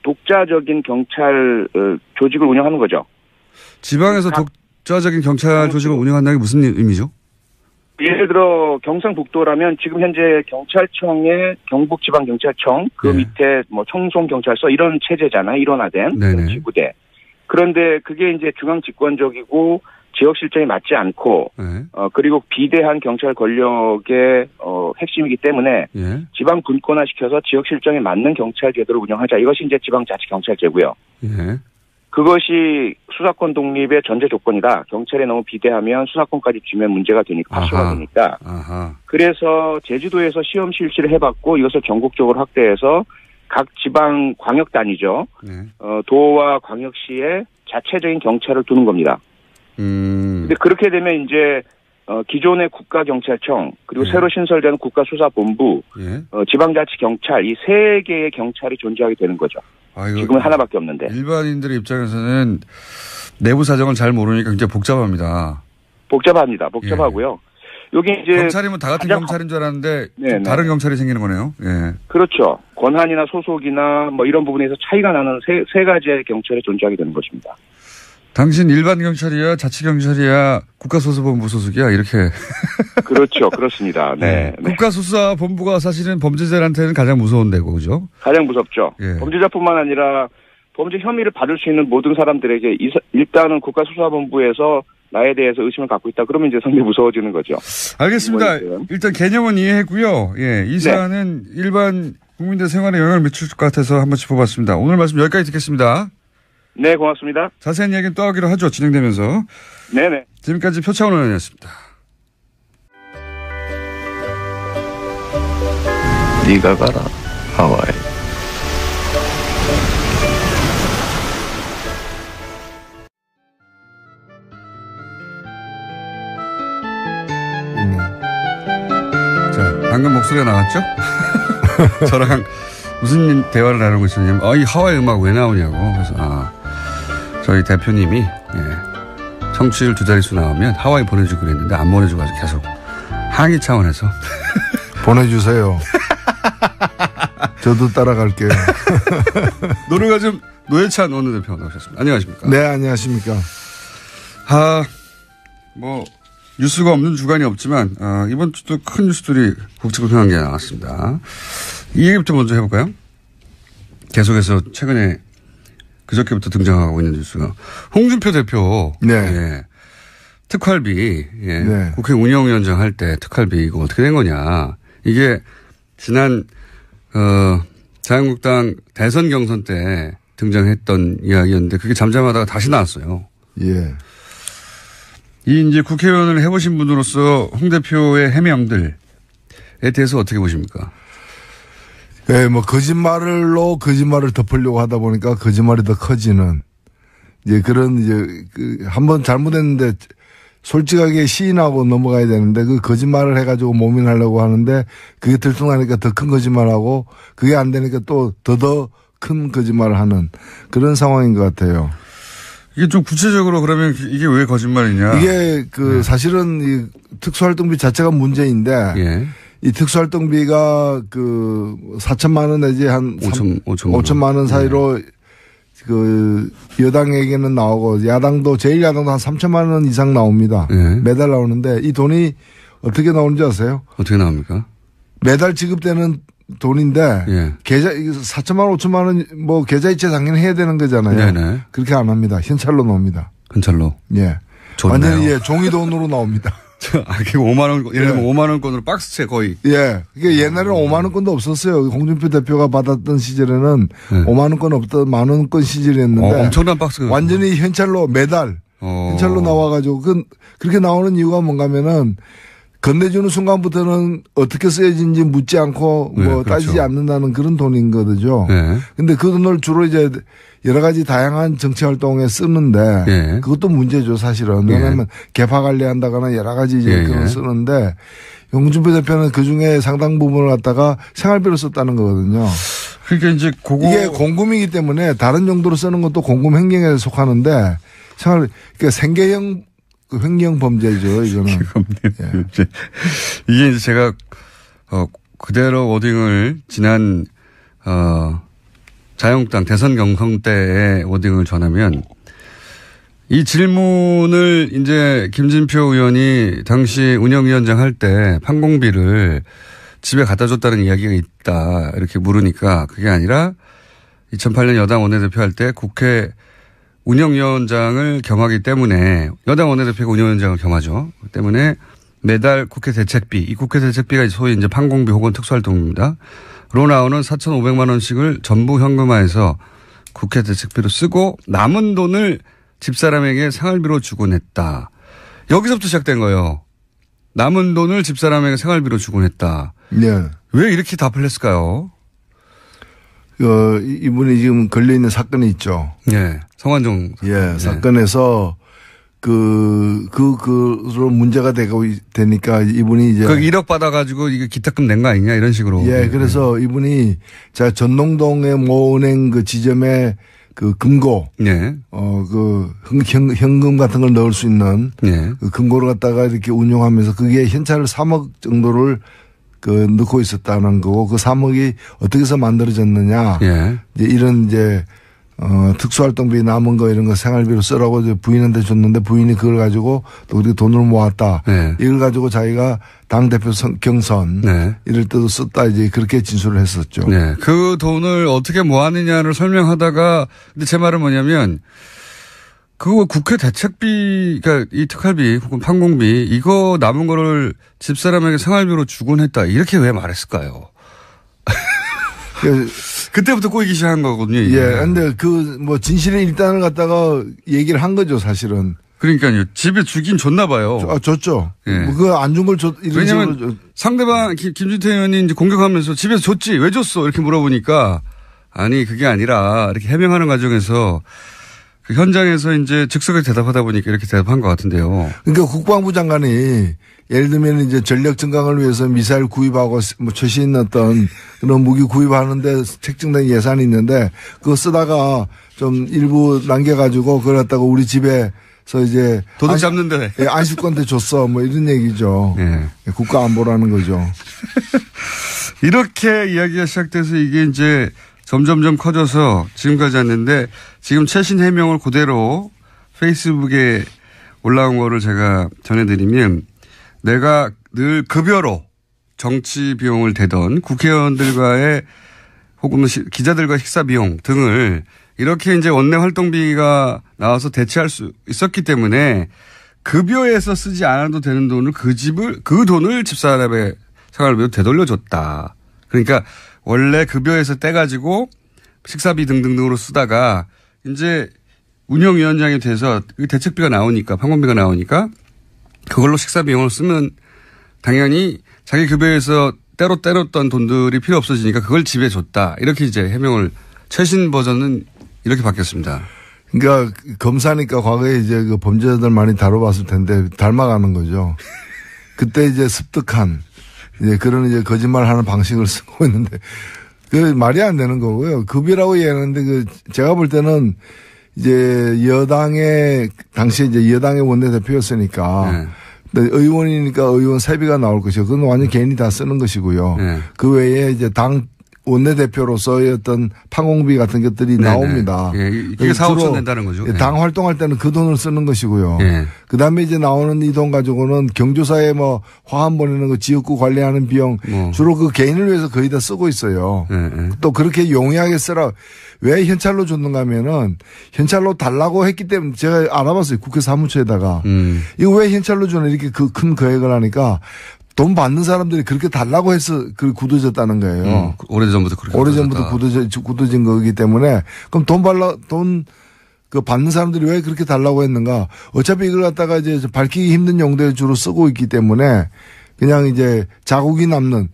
독자적인 경찰 조직을 운영하는 거죠. 지방에서 독자적인 경찰 조직을 운영한다는 게 무슨 의미죠? 예를 들어 경상북도라면 지금 현재 경찰청의 경북지방경찰청 그 밑에 청송경찰서 이런 체제잖아요. 일원화된 지구대. 그런데 그게 이제 중앙 집권적이고 지역 실정에 맞지 않고 그리고 비대한 경찰 권력의 핵심이기 때문에 지방 분권화시켜서 지역 실정에 맞는 경찰 제도를 운영하자. 이것이 이제 지방자치경찰제고요. 그것이 수사권 독립의 전제 조건이다. 경찰이 너무 비대하면 수사권까지 쥐면 문제가 되니까 파쇼가 되니까. 그래서 제주도에서 시험 실시를 해봤고 이것을 전국적으로 확대해서 각 지방 광역단위죠. 도와 광역시에 자체적인 경찰을 두는 겁니다. 근데 그렇게 되면 이제 기존의 국가경찰청 그리고 새로 신설되는 국가수사본부, 지방자치경찰 이 세 개의 경찰이 존재하게 되는 거죠. 지금은 하나밖에 없는데. 일반인들의 입장에서는 내부 사정을 잘 모르니까 굉장히 복잡합니다. 복잡하고요. 여기 이제 경찰이면 다 같은 경찰인 줄 알았는데 다른 경찰이 생기는 거네요. 그렇죠. 권한이나 소속이나 이런 부분에서 차이가 나는 세 가지의 경찰이 존재하게 되는 것입니다. 당신 일반 경찰이야, 자치경찰이야, 국가수사본부 소속이야 이렇게. 그렇죠, 그렇습니다. 네. 국가수사본부가 사실은 범죄자한테는 가장 무서운 데고, 그죠? 가장 무섭죠. 범죄자뿐만 아니라 범죄 혐의를 받을 수 있는 모든 사람들에게 일단은 국가수사본부에서 나에 대해서 의심을 갖고 있다. 그러면 이제 상당히 무서워지는 거죠. 알겠습니다. 일단 개념은 이해했고요. 예, 이 사안은 일반 국민들 생활에 영향을 미칠 것 같아서 한번 짚어봤습니다. 오늘 말씀 여기까지 듣겠습니다. 네, 고맙습니다. 자세한 이야기는 또 하기로 하죠. 진행되면서. 네네. 지금까지 표창원 의원이었습니다. 네가 가라 하와이. 자, 방금 목소리가 나왔죠? 저랑 무슨 대화를 나누고 있었냐면, 이 하와이 음악 왜 나오냐고. 그래서, 저희 대표님이, 청취율 2자릿수 나오면 하와이 보내주기로 했는데 안 보내줘가지고 계속 항의 차원에서. 보내주세요. 저도 따라갈게요. 노래가 좀 노회찬 원내대표 나오셨습니다. 안녕하십니까? 네, 안녕하십니까? 뉴스가 없는 주간이 없지만, 이번 주도 큰 뉴스들이 국제고평한 게 나왔습니다. 이 얘기부터 먼저 해볼까요? 계속해서 최근에 그저께부터 등장하고 있는 뉴스가. 홍준표 대표. 네. 예, 특활비. 예, 네. 국회 운영위원장 할 때 특활비 이거 어떻게 된 거냐. 이게 지난, 자유한국당 대선 경선 때 등장했던 이야기였는데 그게 잠잠하다가 다시 나왔어요. 예. 이 이제 국회의원을 해보신 분으로서 홍 대표의 해명들에 대해서 어떻게 보십니까? 네, 거짓말로 거짓말을 덮으려고 하다 보니까 거짓말이 더 커지는, 한번 잘못했는데 솔직하게 시인하고 넘어가야 되는데 그 거짓말을 해가지고 모면하려고 하는데 그게 들통나니까 더 큰 거짓말하고 그게 안 되니까 또 더 큰 거짓말을 하는 그런 상황인 것 같아요. 이게 좀 구체적으로 그러면 이게 왜 거짓말이냐? 이게 사실은 이 특수활동비 자체가 문제인데. 예. 이 특수활동비가 4천만 원 내지 한 5천만 원 사이로 여당에게는 나오고 야당도 제일 야당도 한 3천만 원 이상 나옵니다. 예. 매달 나오는데 이 돈이 어떻게 나오는지 아세요? 어떻게 나옵니까? 매달 지급되는 돈인데 예. 계좌 4천만 원 5천만 원 계좌이체 당연히 해야 되는 거잖아요. 네네. 그렇게 안 합니다. 현찰로 나옵니다. 현찰로? 예. 좋네요. 완전히 종이 돈으로 나옵니다. 그게 5만원, 예를 들면 5만원권으로 박스채 거의. 예. 그게 옛날에는 5만원권도 없었어요. 홍준표 대표가 받았던 시절에는 5만원권 없던 만원권 시절이었는데. 엄청난 박스가. 완전히 현찰로 매달. 현찰로 나와가지고. 그렇게 나오는 이유가 뭔가 하면은 건네주는 순간부터는 어떻게 쓰여진지 묻지 않고 그렇죠. 따지지 않는다는 그런 돈인 거죠. 네. 근데 그 돈을 주로 이제 여러 가지 다양한 정치 활동에 쓰는데 네. 그것도 문제죠, 사실은. 네. 왜냐하면 개파 관리한다거나 여러 가지 이제 그걸 쓰는데 홍준표 대표는 그 중에 상당 부분을 갖다가 생활비로 썼다는 거거든요. 그러니까 이제 이게 공금이기 때문에 다른 용도로 쓰는 것도 공금 횡령에 속하는데 그러니까 생계형 횡령 범죄죠, 이거는. 예. 이게 이제 제가, 그대로 워딩을 지난, 자유한국당 대선 경선 때의 워딩을 전하면 이 질문을 이제 김진표 의원이 당시 운영위원장 할 때 판공비를 집에 갖다 줬다는 이야기가 있다. 이렇게 물으니까 그게 아니라 2008년 여당 원내대표 할 때 국회 운영위원장을 겸하기 때문에 여당 원내대표가 운영위원장을 겸하죠. 때문에 매달 국회 대책비, 이 국회 대책비가 소위 이제 판공비 혹은 특수활동입니다. 로 나오는 4,500만 원씩을 전부 현금화해서 국회 대책비로 쓰고 남은 돈을 집사람에게 생활비로 주곤 했다. 여기서부터 시작된 거예요. 남은 돈을 집사람에게 생활비로 주곤 했다. 네. 왜 이렇게 답을 했을까요? 이분이 지금 걸려있는 사건이 있죠. 네. 성완종. 예, 사건에서 그로 문제가 되니까 이분이 이제. 1억 받아가지고 이게 기탁금 낸 거 아니냐 이런 식으로. 예, 그래서 이분이 전농동의 모은행 그 지점에 금고. 네. 현금 같은 걸 넣을 수 있는. 네. 그 금고를 갖다가 이렇게 운용하면서 그게 현찰을 3억 정도를 넣고 있었다는 거고 그 3억이 어떻게 해서 만들어졌느냐. 예. 이제 이런 특수활동비 남은 거 이런 거 생활비로 쓰라고 이제 부인한테 줬는데 부인이 그걸 가지고 또 우리가 돈을 모았다. 네. 이걸 가지고 자기가 당대표 경선. 네. 이럴 때도 썼다 이제 그렇게 진술을 했었죠. 네. 그 돈을 어떻게 모았느냐를 설명하다가 근데 제 말은 뭐냐면 그거 국회 대책비, 그러니까 이 특활비 혹은 판공비 이거 남은 거를 집사람에게 생활비로 주곤 했다. 이렇게 왜 말했을까요? 그때부터 꼬이기 시작한 거거든요. 이게. 예. 근데 뭐 진실의 일단을 갖다가 얘기를 한 거죠, 사실은. 그러니까요. 집에 주긴 줬나 봐요. 줬죠. 예. 그거 안 준 걸 왜냐면 상대방 김준태 의원이 이제 공격하면서 집에서 줬지 왜 줬어 이렇게 물어보니까 아니 그게 아니라 이렇게 해명하는 과정에서 그 현장에서 이제 즉석에 대답하다 보니까 이렇게 대답한 것 같은데요. 그러니까 국방부 장관이 예를 들면 이제 전력 증강을 위해서 미사일 구입하고 뭐 최신 어떤 그런 무기 구입하는데 책정된 예산이 있는데 그거 쓰다가 좀 일부 남겨가지고 그걸 갖다가 우리 집에서 이제 도둑 잡는데 안식권대 줬어 뭐 이런 얘기죠. 예. 국가 안보라는 거죠. 이렇게 이야기가 시작돼서 이게 이제 점점점 커져서 지금까지 왔는데 지금 최신 해명을 그대로 페이스북에 올라온 거를 제가 전해드리면 내가 늘 급여로 정치 비용을 대던 국회의원들과의 혹은 기자들과 식사 비용 등을 이렇게 이제 원내 활동비가 나와서 대체할 수 있었기 때문에 급여에서 쓰지 않아도 되는 돈을 그 돈을 집사람의 생활비로 되돌려줬다. 그러니까 원래 급여에서 떼가지고 식사비 등등으로 쓰다가 이제 운영위원장이 돼서 대책비가 나오니까 판공비가 나오니까 그걸로 식사 비용을 쓰면 당연히 자기 급여에서 때로 때렸던 돈들이 필요 없어지니까 그걸 집에 줬다. 이렇게 이제 해명을 최신 버전은 이렇게 바뀌었습니다. 그러니까 검사니까 과거에 이제 그 범죄자들 많이 다뤄봤을 텐데 닮아가는 거죠. 그때 이제 습득한 이제 그런 이제 거짓말하는 방식을 쓰고 있는데 그 말이 안 되는 거고요. 급이라고 얘기하는데 제가 볼 때는 이제 당시에 이제 여당의 원내대표였으니까 네. 의원이니까 의원 세비가 나올 것이고 그건 완전 개인이 다 쓰는 것이고요. 네. 그 외에 이제 당 원내대표로서의 어떤 판공비 같은 것들이 네네. 나옵니다. 예, 이게 사업선 낸다는 거죠. 당 활동할 때는 그 돈을 쓰는 것이고요. 예. 그 다음에 이제 나오는 이 돈 가지고는 경조사에 뭐 화환 보내는 거 지역구 관리하는 비용 주로 그 개인을 위해서 거의 다 쓰고 있어요. 또 그렇게 용이하게 쓰라. 왜 현찰로 줬는가 하면은 현찰로 달라고 했기 때문에 제가 알아봤어요. 국회 사무처에다가. 이거 왜 현찰로 주나 이렇게 큰 거액을 하니까 돈 받는 사람들이 그렇게 달라고 해서 그 굳어졌다는 거예요. 오래전부터 그렇게. 오래전부터 굳어진 거기 때문에 그럼 돈 받는 사람들이 왜 그렇게 달라고 했는가? 어차피 이걸 갖다가 이제 밝히기 힘든 용도에 주로 쓰고 있기 때문에 그냥 이제 자국이 남는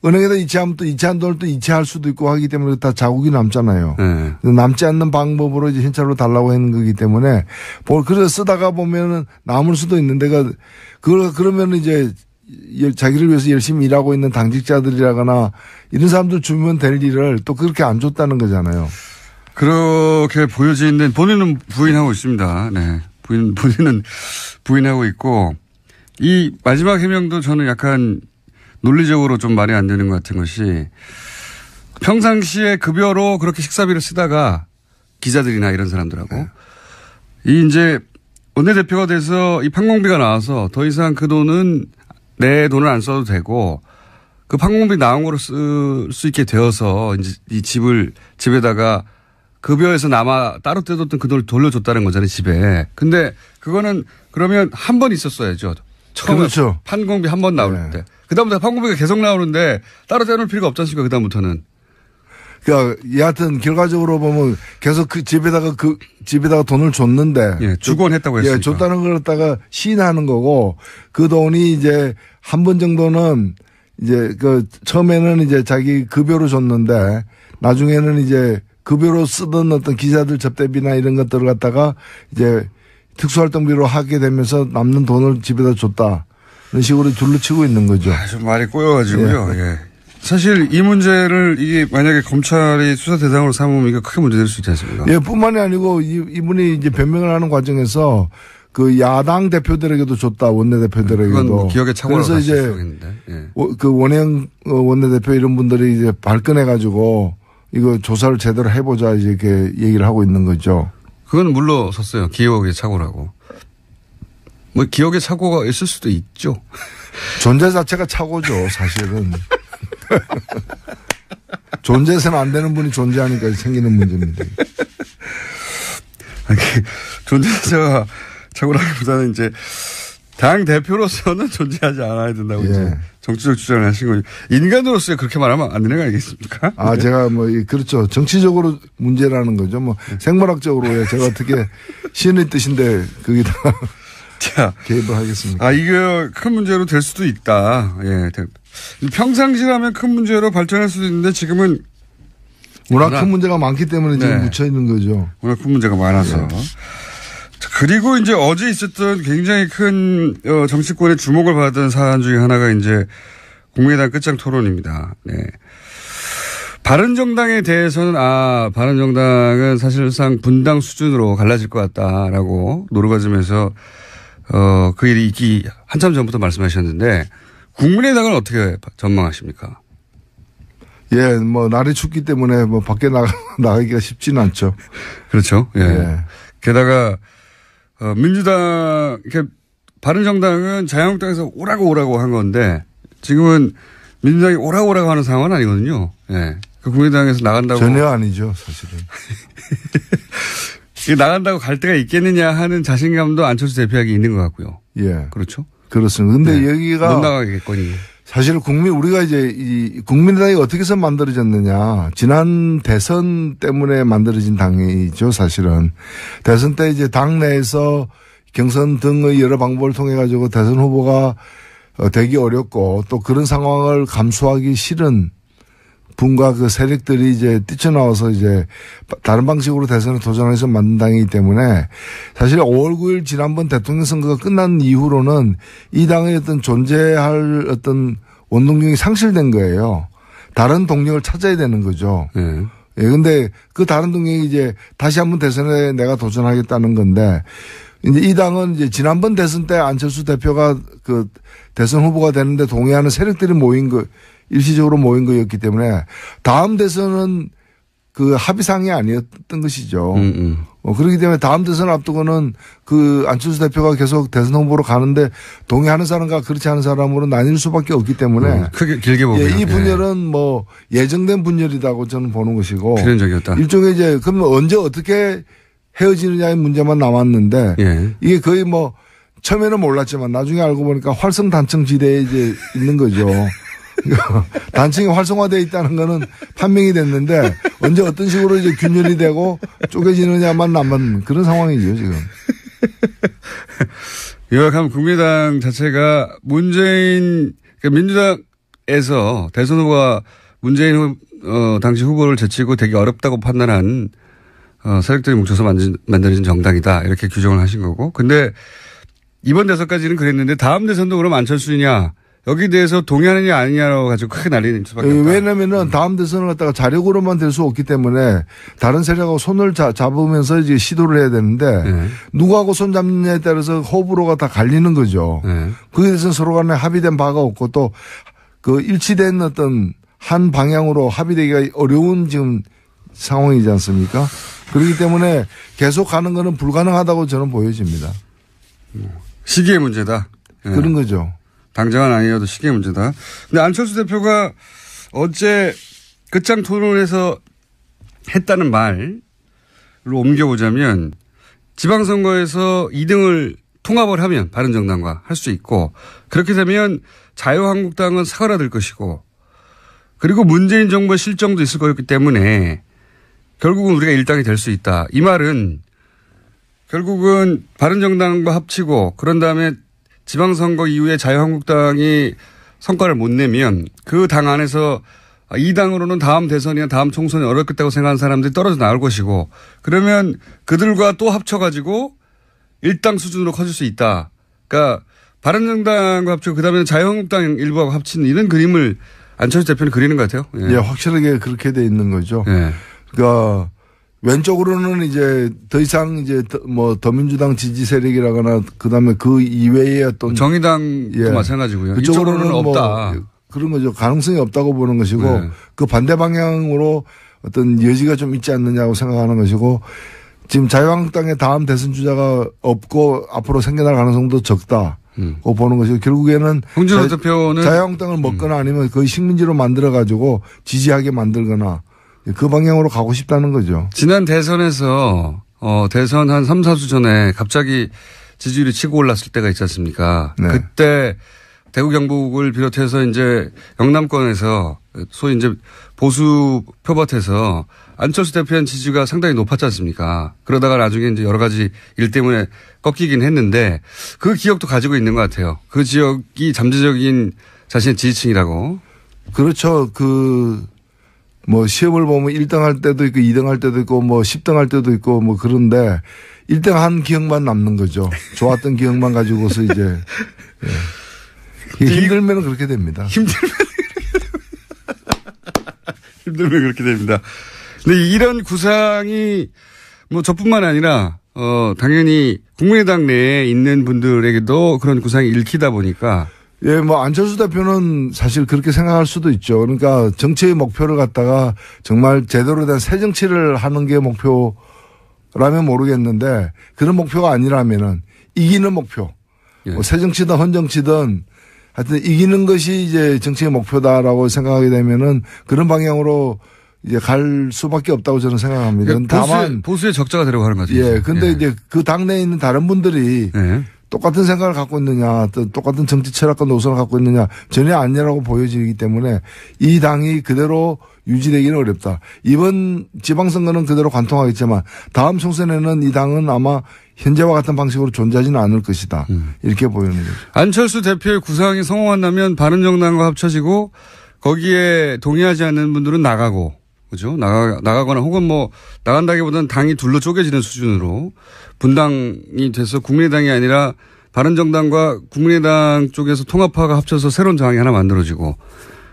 은행에다 이체하면 또 이체한 돈을 또 이체할 수도 있고 하기 때문에 다 자국이 남잖아요. 남지 않는 방법으로 이제 현찰로 달라고 하는 거기 때문에 그래서 쓰다가 보면은 남을 수도 있는데 그러면 이제 자기를 위해서 열심히 일하고 있는 당직자들이라거나 이런 사람들 주면 될 일을 또 그렇게 안 줬다는 거잖아요. 그렇게 보여지는데 본인은 부인하고 있습니다. 네. 본인은 부인하고 있고 이 마지막 해명도 저는 약간 논리적으로 좀 말이 안 되는 것 같은 것이 평상시에 급여로 그렇게 식사비를 쓰다가 기자들이나 이런 사람들하고 이 이제 원내대표가 돼서 이 판공비가 나와서 더 이상 그 돈은 내 돈을 안 써도 되고 그 판공비 나온 거로 쓸 수 있게 되어서 이제 이 집에다가 급여에서 따로 떼뒀던 그 돈을 돌려줬다는 거잖아요, 집에. 근데 그거는 그러면 한 번 있었어야죠. 처음에 그렇죠. 판공비 한 번 나올 때. 그다음부터 판공비가 계속 나오는데 따로 떼놓을 필요가 없지 않습니까, 그다음부터는. 그러니까 여하튼 결과적으로 보면 계속 그 집에다가 돈을 줬는데 예, 주곤 했다고 했으니까. 예, 줬다는 걸 갖다가 시인하는 거고 그 돈이 이제 한 번 정도는 이제 처음에는 이제 자기 급여로 줬는데 나중에는 이제 급여로 쓰던 어떤 기자들 접대비나 이런 것들을 갖다가 이제 특수활동비로 하게 되면서 남는 돈을 집에다 줬다. 이런 식으로 둘러치고 있는 거죠. 좀 말이 꼬여가지고요. 예. 사실 이 문제를 이게 만약에 검찰이 수사 대상으로 삼으면 이게 크게 문제될 수 있지 않습니까? 예, 뿐만이 아니고 이분이 이제 변명을 하는 과정에서 그 야당 대표들에게도 줬다, 원내대표들에게도. 그건 뭐 기억에 착오라고 그래서 이제 예. 그 원혜영 원내대표 이런 분들이 이제 발끈해가지고 이거 조사를 제대로 해보자 이렇게 얘기를 하고 있는 거죠. 그건 물러섰어요. 기억의 착오라고. 뭐 기억의 착오가 있을 수도 있죠. 존재 자체가 착오죠, 사실은. 존재해서는 안 되는 분이 존재하니까 생기는 문제입니다. 존재자가 자고라기보다는 이제 당 대표로서는 존재하지 않아야 된다고 이제 정치적 주장을 하신 거죠. 인간으로서 그렇게 말하면 안 되는 거 아니겠습니까? 아, 제가 그렇죠. 정치적으로 문제라는 거죠. 생물학적으로 제가 어떻게 신의 뜻인데 거기다 자, 개입을 하겠습니까? 이게 큰 문제로 될 수도 있다. 예. 평상시라면 큰 문제로 발전할 수도 있는데 지금은 워낙 큰 문제가 많기 때문에 지금 묻혀 있는 거죠. 워낙 큰 문제가 많아서. 그리고 이제 어제 있었던 굉장히 큰 정치권의 주목을 받은 사안 중에 하나가 이제 국민의당 끝장 토론입니다. 네. 바른정당에 대해서는 바른정당은 사실상 분당 수준으로 갈라질 것 같다라고 노르가즘에서 그 일이 있기 한참 전부터 말씀하셨는데 국민의당은 어떻게 전망하십니까? 예, 날이 춥기 때문에 밖에 나가기가 쉽지는 않죠. 그렇죠. 예. 게다가 민주당, 바른정당은 자유한국당에서 오라고 한 건데 지금은 민주당이 오라고 하는 상황은 아니거든요. 예. 국민의당에서 나간다고. 전혀 아니죠, 사실은. 나간다고 갈 데가 있겠느냐 하는 자신감도 안철수 대표에게 있는 것 같고요. 예. 그렇죠. 그렇습니다. 근데 여기가. 못 나가겠거니. 사실 우리가 이제 국민의당이 어떻게 해서 만들어졌느냐. 지난 대선 때문에 만들어진 당이죠, 사실은. 대선 때 이제 당내에서 경선 등의 여러 방법을 통해 가지고 대선 후보가 되기 어렵고 또 그런 상황을 감수하기 싫은 분과 그 세력들이 이제 뛰쳐나와서 이제 다른 방식으로 대선에 도전해서 만든 당이기 때문에 사실 5월 9일 지난번 대통령 선거가 끝난 이후로는 이 당의 어떤 존재할 어떤 원동력이 상실된 거예요. 다른 동력을 찾아야 되는 거죠. 예, 근데 그 다른 동력이 이제 다시 한번 대선에 내가 도전하겠다는 건데 이제 이 당은 이제 지난번 대선 때 안철수 대표가 그 대선 후보가 되는데 동의하는 세력들이 일시적으로 모인 거였기 때문에 다음 대선은 그 합의상이 아니었던 것이죠. 그렇기 때문에 다음 대선 앞두고는 그 안철수 대표가 계속 대선 후보로 가는데 동의하는 사람과 그렇지 않은 사람으로 나뉠 수밖에 없기 때문에 크게 길게 보면 이 분열은 예정된 분열이라고 저는 보는 것이고 필연적이었다. 일종의 이제 그러면 언제 어떻게 헤어지느냐의 문제만 남았는데 이게 거의 처음에는 몰랐지만 나중에 알고 보니까 활성단층 지대에 이제 있는 거죠. 단층이 활성화되어 있다는 거는 판명이 됐는데 언제 어떤 식으로 이제 균열이 되고 쪼개지느냐만 남은 그런 상황이죠, 지금. 요약하면 국민의당 자체가 민주당에서 대선 후보가 문재인 당시 후보를 제치고 되게 어렵다고 판단한 세력들이 뭉쳐서 만들어진 정당이다. 이렇게 규정을 하신 거고. 근데 이번 대선까지는 그랬는데 다음 대선도 그럼 안철수냐. 여기 대해서 동의하느냐 아니냐로 가지고 크게 난리는 수밖에 없다. 왜냐면은 다음 대선을 갖다가 자력으로만 될 수 없기 때문에 다른 세력하고 손을 잡으면서 이제 시도를 해야 되는데 누구하고 손 잡느냐에 따라서 호불호가 다 갈리는 거죠. 거기에 대해서 서로 간에 합의된 바가 없고 또 그 일치된 어떤 한 방향으로 합의되기가 어려운 지금 상황이지 않습니까? 그렇기 때문에 계속 가는 거는 불가능하다고 저는 보여집니다. 시기의 문제다. 그런 거죠. 당장은 아니어도 시기의 문제다. 근데 안철수 대표가 어제 끝장 토론에서 했다는 말로 옮겨보자면 지방선거에서 2등을 통합을 하면 바른정당과 할 수 있고 그렇게 되면 자유한국당은 사그라들 것이고 그리고 문재인 정부의 실정도 있을 거였기 때문에 결국은 우리가 일당이 될 수 있다. 이 말은 결국은 바른정당과 합치고 그런 다음에 지방선거 이후에 자유한국당이 성과를 못 내면 그 당 안에서 이 당으로는 다음 대선이나 다음 총선이 어렵겠다고 생각하는 사람들이 떨어져 나올 것이고 그러면 그들과 또 합쳐가지고 일당 수준으로 커질 수 있다. 그러니까 바른정당과 합치고 그다음에 자유한국당 일부하고 합치는 이런 그림을 안철수 대표는 그리는 것 같아요. 예, 확실하게 그렇게 돼 있는 거죠. 그러니까 왼쪽으로는 이제 더 이상 이제 더민주당 지지 세력이라거나 그다음에 그 이외의 어떤 정의당도 마찬가지고요. 그쪽으로는 없다. 그런 거죠. 가능성이 없다고 보는 것이고 그 반대 방향으로 어떤 여지가 좀 있지 않느냐고 생각하는 것이고 지금 자유한국당의 다음 대선 주자가 없고 앞으로 생겨날 가능성도 적다. 고 보는 것이고 결국에는 홍준표 대표는 자유한국당을 먹거나 아니면 거의 식민지로 만들어 가지고 지지하게 만들거나 그 방향으로 가고 싶다는 거죠. 지난 대선에서 대선 한 3, 4주 전에 갑자기 지지율이 치고 올랐을 때가 있지 않습니까? 네. 그때 대구 경북을 비롯해서 이제 영남권에서 소위 이제 보수 표밭에서 안철수 대표의 지지가 상당히 높았지 않습니까? 그러다가 나중에 이제 여러 가지 일 때문에 꺾이긴 했는데 그 기억도 가지고 있는 것 같아요. 그 지역이 잠재적인 자신의 지지층이라고. 그렇죠. 뭐 시험을 보면 1등 할 때도 있고 2등 할 때도 있고 뭐 10등 할 때도 있고 뭐 그런데 1등 한 기억만 남는 거죠. 좋았던 기억만 가지고서 이제. 예. 힘들면 그렇게 됩니다. 힘들면 그렇게 됩니다. 근데 이런 구상이 뭐 저뿐만 아니라 당연히 국민의당 내에 있는 분들에게도 그런 구상이 읽히다 보니까 예, 뭐 안철수 대표는 사실 그렇게 생각할 수도 있죠. 그러니까 정치의 목표를 갖다가 정말 제대로 된 새 정치를 하는 게 목표라면 모르겠는데 그런 목표가 아니라면은 이기는 목표. 예. 뭐 새 정치든 헌 정치든 하여튼 이기는 것이 이제 정치의 목표다라고 생각하게 되면은 그런 방향으로 이제 갈 수밖에 없다고 저는 생각합니다. 그러니까 다만 보수의 적자가 되려고 하는 거죠. 예. 근데 예. 이제 그 당내에 있는 다른 분들이 예. 똑같은 생각을 갖고 있느냐, 또 똑같은 정치 철학과 노선을 갖고 있느냐 전혀 아니라고 보여지기 때문에 이 당이 그대로 유지되기는 어렵다. 이번 지방선거는 그대로 관통하겠지만 다음 총선에는 이 당은 아마 현재와 같은 방식으로 존재하지는 않을 것이다. 이렇게 보이는 거죠. 안철수 대표의 구상이 성공한다면 바른정당과 합쳐지고 거기에 동의하지 않는 분들은 나가고, 그죠? 나가거나 혹은 뭐 나간다기보다는 당이 둘로 쪼개지는 수준으로 분당이 돼서 국민의당이 아니라 바른정당과 국민의당 쪽에서 통합화가 합쳐서 새로운 당이 하나 만들어지고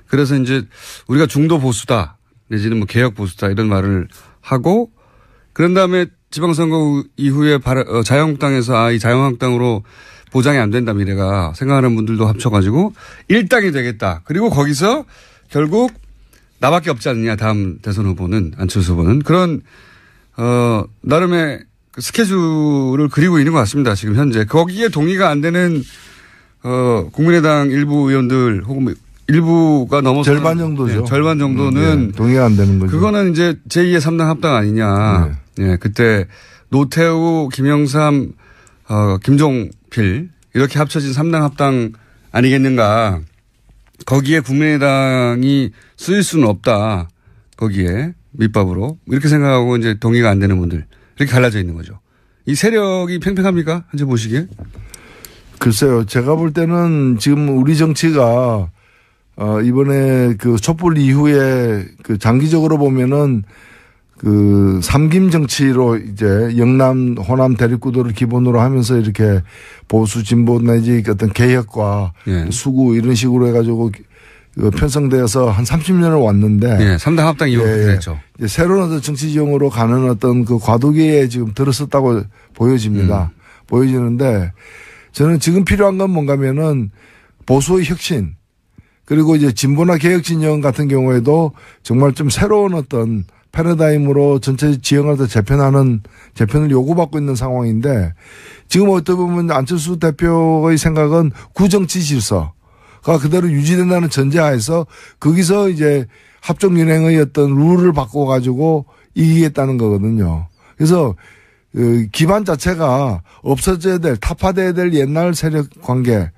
그래서 이제 우리가 중도 보수다 내지는 뭐 개혁 보수다 이런 말을 하고 그런 다음에 지방선거 이후에 자유한국당에서 이 자유한국당으로 보장이 안 된다 미래가 생각하는 분들도 합쳐가지고 일당이 되겠다. 그리고 거기서 결국 나밖에 없지 않느냐 다음 대선 후보는 안철수 후보는 그런 나름의 그 스케줄을 그리고 있는 것 같습니다. 지금 현재 거기에 동의가 안 되는 국민의당 일부 의원들 혹은 일부가 넘어서 절반 정도죠. 네, 절반 정도는 네, 동의가 안 되는 거죠. 그거는 이제 제2의 3당 합당 아니냐. 네. 네, 그때 노태우, 김영삼, 김종필 이렇게 합쳐진 3당 합당 아니겠는가. 거기에 국민의당이 쓰일 수는 없다. 거기에 밑밥으로 이렇게 생각하고 이제 동의가 안 되는 분들 이렇게 갈라져 있는 거죠. 이 세력이 팽팽합니까? 현재 보시기에? 글쎄요. 제가 볼 때는 지금 우리 정치가 이번에 그 촛불 이후에 그 장기적으로 보면은 그 삼김 정치로 이제 영남, 호남 대립구도를 기본으로 하면서 이렇게 보수 진보 내지 어떤 개혁과 예. 수구 이런 식으로 해가지고 편성되어서 한 30년을 왔는데. 예. 3당 합당 이후에 그랬죠. 새로운 어떤 정치 지형으로 가는 어떤 그 과도기에 지금 들어섰다고 보여집니다. 보여지는데 저는 지금 필요한 건 뭔가면은 보수의 혁신 그리고 이제 진보나 개혁 진영 같은 경우에도 정말 좀 새로운 어떤 패러다임으로 전체 지형을 더 재편을 요구받고 있는 상황인데 지금 어떻게 보면 안철수 대표의 생각은 구정치 질서가 그대로 유지된다는 전제하에서 거기서 이제 합종연행의 어떤 룰을 바꿔가지고 이기겠다는 거거든요. 그래서 기반 자체가 없어져야 될 타파돼야 될 옛날 세력 관계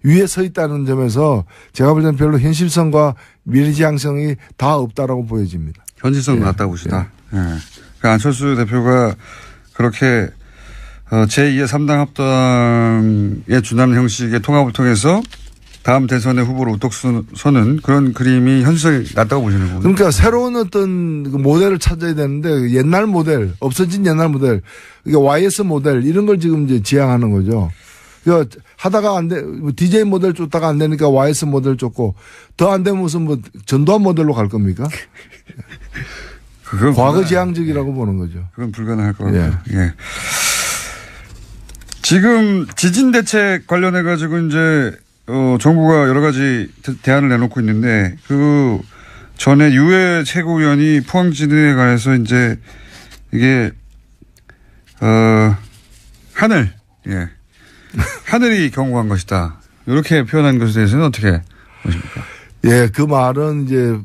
위에 서 있다는 점에서 제가 볼 때는 별로 현실성과 미래지향성이 다 없다라고 보여집니다. 현실성 낮다고 보시다. 예. 네. 그러니까 안철수 대표가 그렇게 제2의 3당 합당에 준하는 형식의 통합을 통해서 다음 대선의 후보로 우뚝 서는 그런 그림이 현실성이 낮다고 보시는 거군요. 그러니까 새로운 어떤 모델을 찾아야 되는데 옛날 모델, 없어진 옛날 모델, 이게 YS 모델 이런 걸 지금 이제 지향하는 거죠. 그러니까 하다가 안 돼, DJ 모델 쫓다가 안 되니까 YS 모델 쫓고 더 안 되면 무슨 뭐 전두환 모델로 갈 겁니까? 그건 과거 지향적이라고 보는 거죠. 그건 불가능할 것 같아요. 예. 예. 지금 지진 대책 관련해 가지고 이제 정부가 여러 가지 대안을 내놓고 있는데 그 전에 유해 최고위원이 포항 지진에 관해서 이제 이게 하늘, 예, 하늘이 경고한 것이다. 이렇게 표현한 것에 대해서는 어떻게 보십니까? 예, 그 말은 이제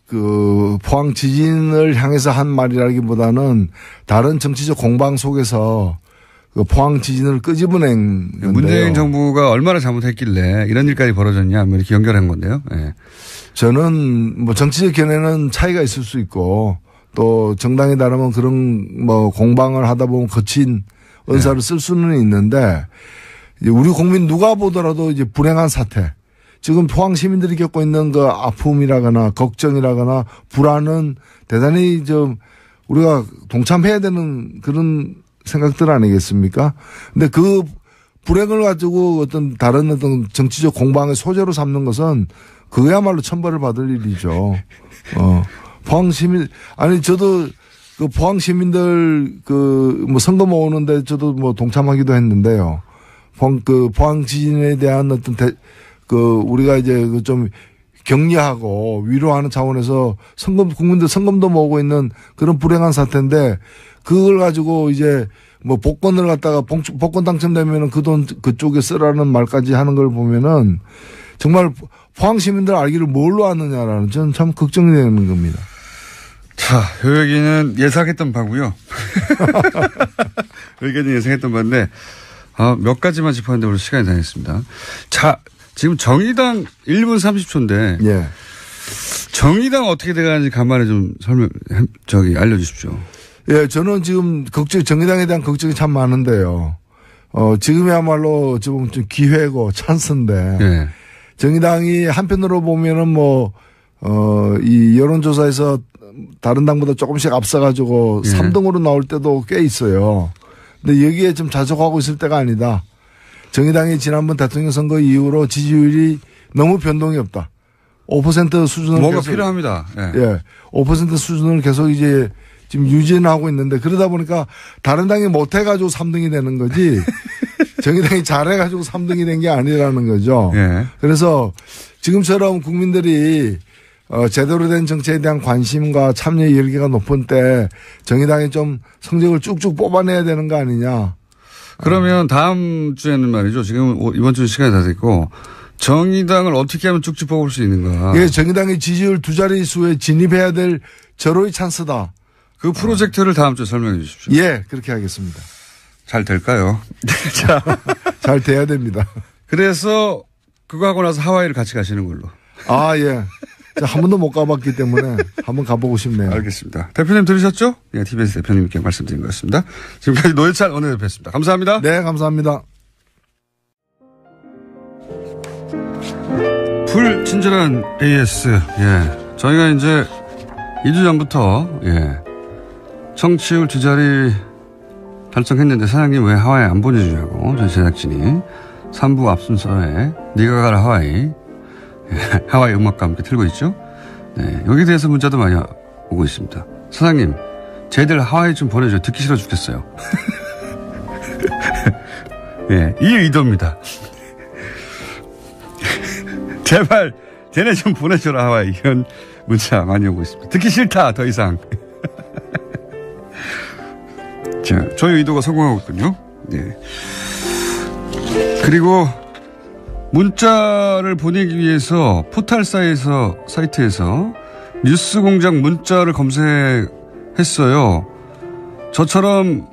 그 포항 지진을 향해서 한 말이라기보다는 다른 정치적 공방 속에서 그 포항 지진을 끄집어낸 건데요. 문재인 정부가 얼마나 잘못했길래 이런 일까지 벌어졌냐, 뭐 이렇게 연결한 건데요. 네. 저는 뭐 정치적 견해는 차이가 있을 수 있고 또 정당에 따르면 그런 뭐 공방을 하다 보면 거친 언사를 쓸 수는 있는데 우리 국민 누가 보더라도 이제 불행한 사태. 지금 포항 시민들이 겪고 있는 그 아픔이라거나 걱정이라거나 불안은 대단히 좀 우리가 동참해야 되는 그런 생각들 아니겠습니까? 근데 그 불행을 가지고 어떤 다른 어떤 정치적 공방의 소재로 삼는 것은 그야말로 천벌을 받을 일이죠. 포항 시민, 아니, 저도 그 포항 시민들 그 뭐 선거 모으는데 저도 뭐 동참하기도 했는데요. 포항 지진에 대한 어떤 우리가 이제 좀 격려하고 위로하는 차원에서 국민들 성금도 모으고 있는 그런 불행한 사태인데 그걸 가지고 이제 뭐 복권을 갖다가 복권 당첨되면은 그 돈 그쪽에 쓰라는 말까지 하는 걸 보면은 정말 포항 시민들 알기를 뭘로 아느냐라는 저는 참 걱정이 되는 겁니다. 자, 요 얘기는 예상했던 바고요. 의견이 예상했던 바인데 몇 가지만 짚었는데 오늘 시간이 다 됐습니다. 자, 지금 정의당 1분 30초인데 예. 정의당 어떻게 돼가는지 간만에 좀 알려주십시오. 예, 저는 지금 정의당에 대한 걱정이 참 많은데요. 지금이야말로 좀 기회고 찬스인데. 예. 정의당이 한편으로 보면은 이 여론조사에서 다른 당보다 조금씩 앞서가지고 3등으로 나올 때도 꽤 있어요. 근데 여기에 좀 자족하고 있을 때가 아니다. 정의당이 지난번 대통령 선거 이후로 지지율이 너무 변동이 없다. 5% 수준을 뭐가 필요합니다. 예. 5% 수준을 계속 이제 지금 유지하고 있는데 그러다 보니까 다른 당이 못해가지고 3등이 되는 거지 정의당이 잘해가지고 3등이 된 게 아니라는 거죠. 예. 그래서 지금처럼 국민들이 제대로 된 정치에 대한 관심과 참여 열기가 높은 때 정의당이 좀 성적을 쭉쭉 뽑아내야 되는 거 아니냐. 그러면 다음 주에는 말이죠. 지금 이번 주 시간이 다 됐고 정의당을 어떻게 하면 쭉쭉 뽑을 수 있는가. 예, 정의당이 지지율 2자릿수에 진입해야 될 절호의 찬스다. 그 프로젝트를 다음 주에 설명해 주십시오. 예, 그렇게 하겠습니다. 잘 될까요? 자, 잘 돼야 됩니다. 그래서 그거 하고 나서 하와이를 같이 가시는 걸로. 아, 예. 한 번도 못 가봤기 때문에 한번 가보고 싶네요. 알겠습니다. 대표님 들으셨죠? 네, TBS 대표님께 말씀드린 것 같습니다. 지금까지 노회찬 원내대표였습니다. 감사합니다. 네, 감사합니다. 불친절한 AS. 예. 저희가 이제 2주 전부터, 청취율 2자리 달성했는데 사장님 왜 하와이 안 보내주냐고 저희 제작진이 3부 앞순서에 네가 가라 하와이. 하와이 음악과 함께 틀고 있죠. 네, 여기에 대해서 문자도 많이 오고 있습니다. 사장님, 쟤들 하와이 좀 보내줘요. 듣기 싫어 죽겠어요. 네, 이 의도입니다. 제발 쟤네 좀 보내줘라 하와이. 이런 문자 많이 오고 있습니다. 듣기 싫다 더 이상. 자, 저희 의도가 성공하고 있군요. 네. 그리고 문자를 보내기 위해서 포털 사이트에서 뉴스공장 문자를 검색했어요. 저처럼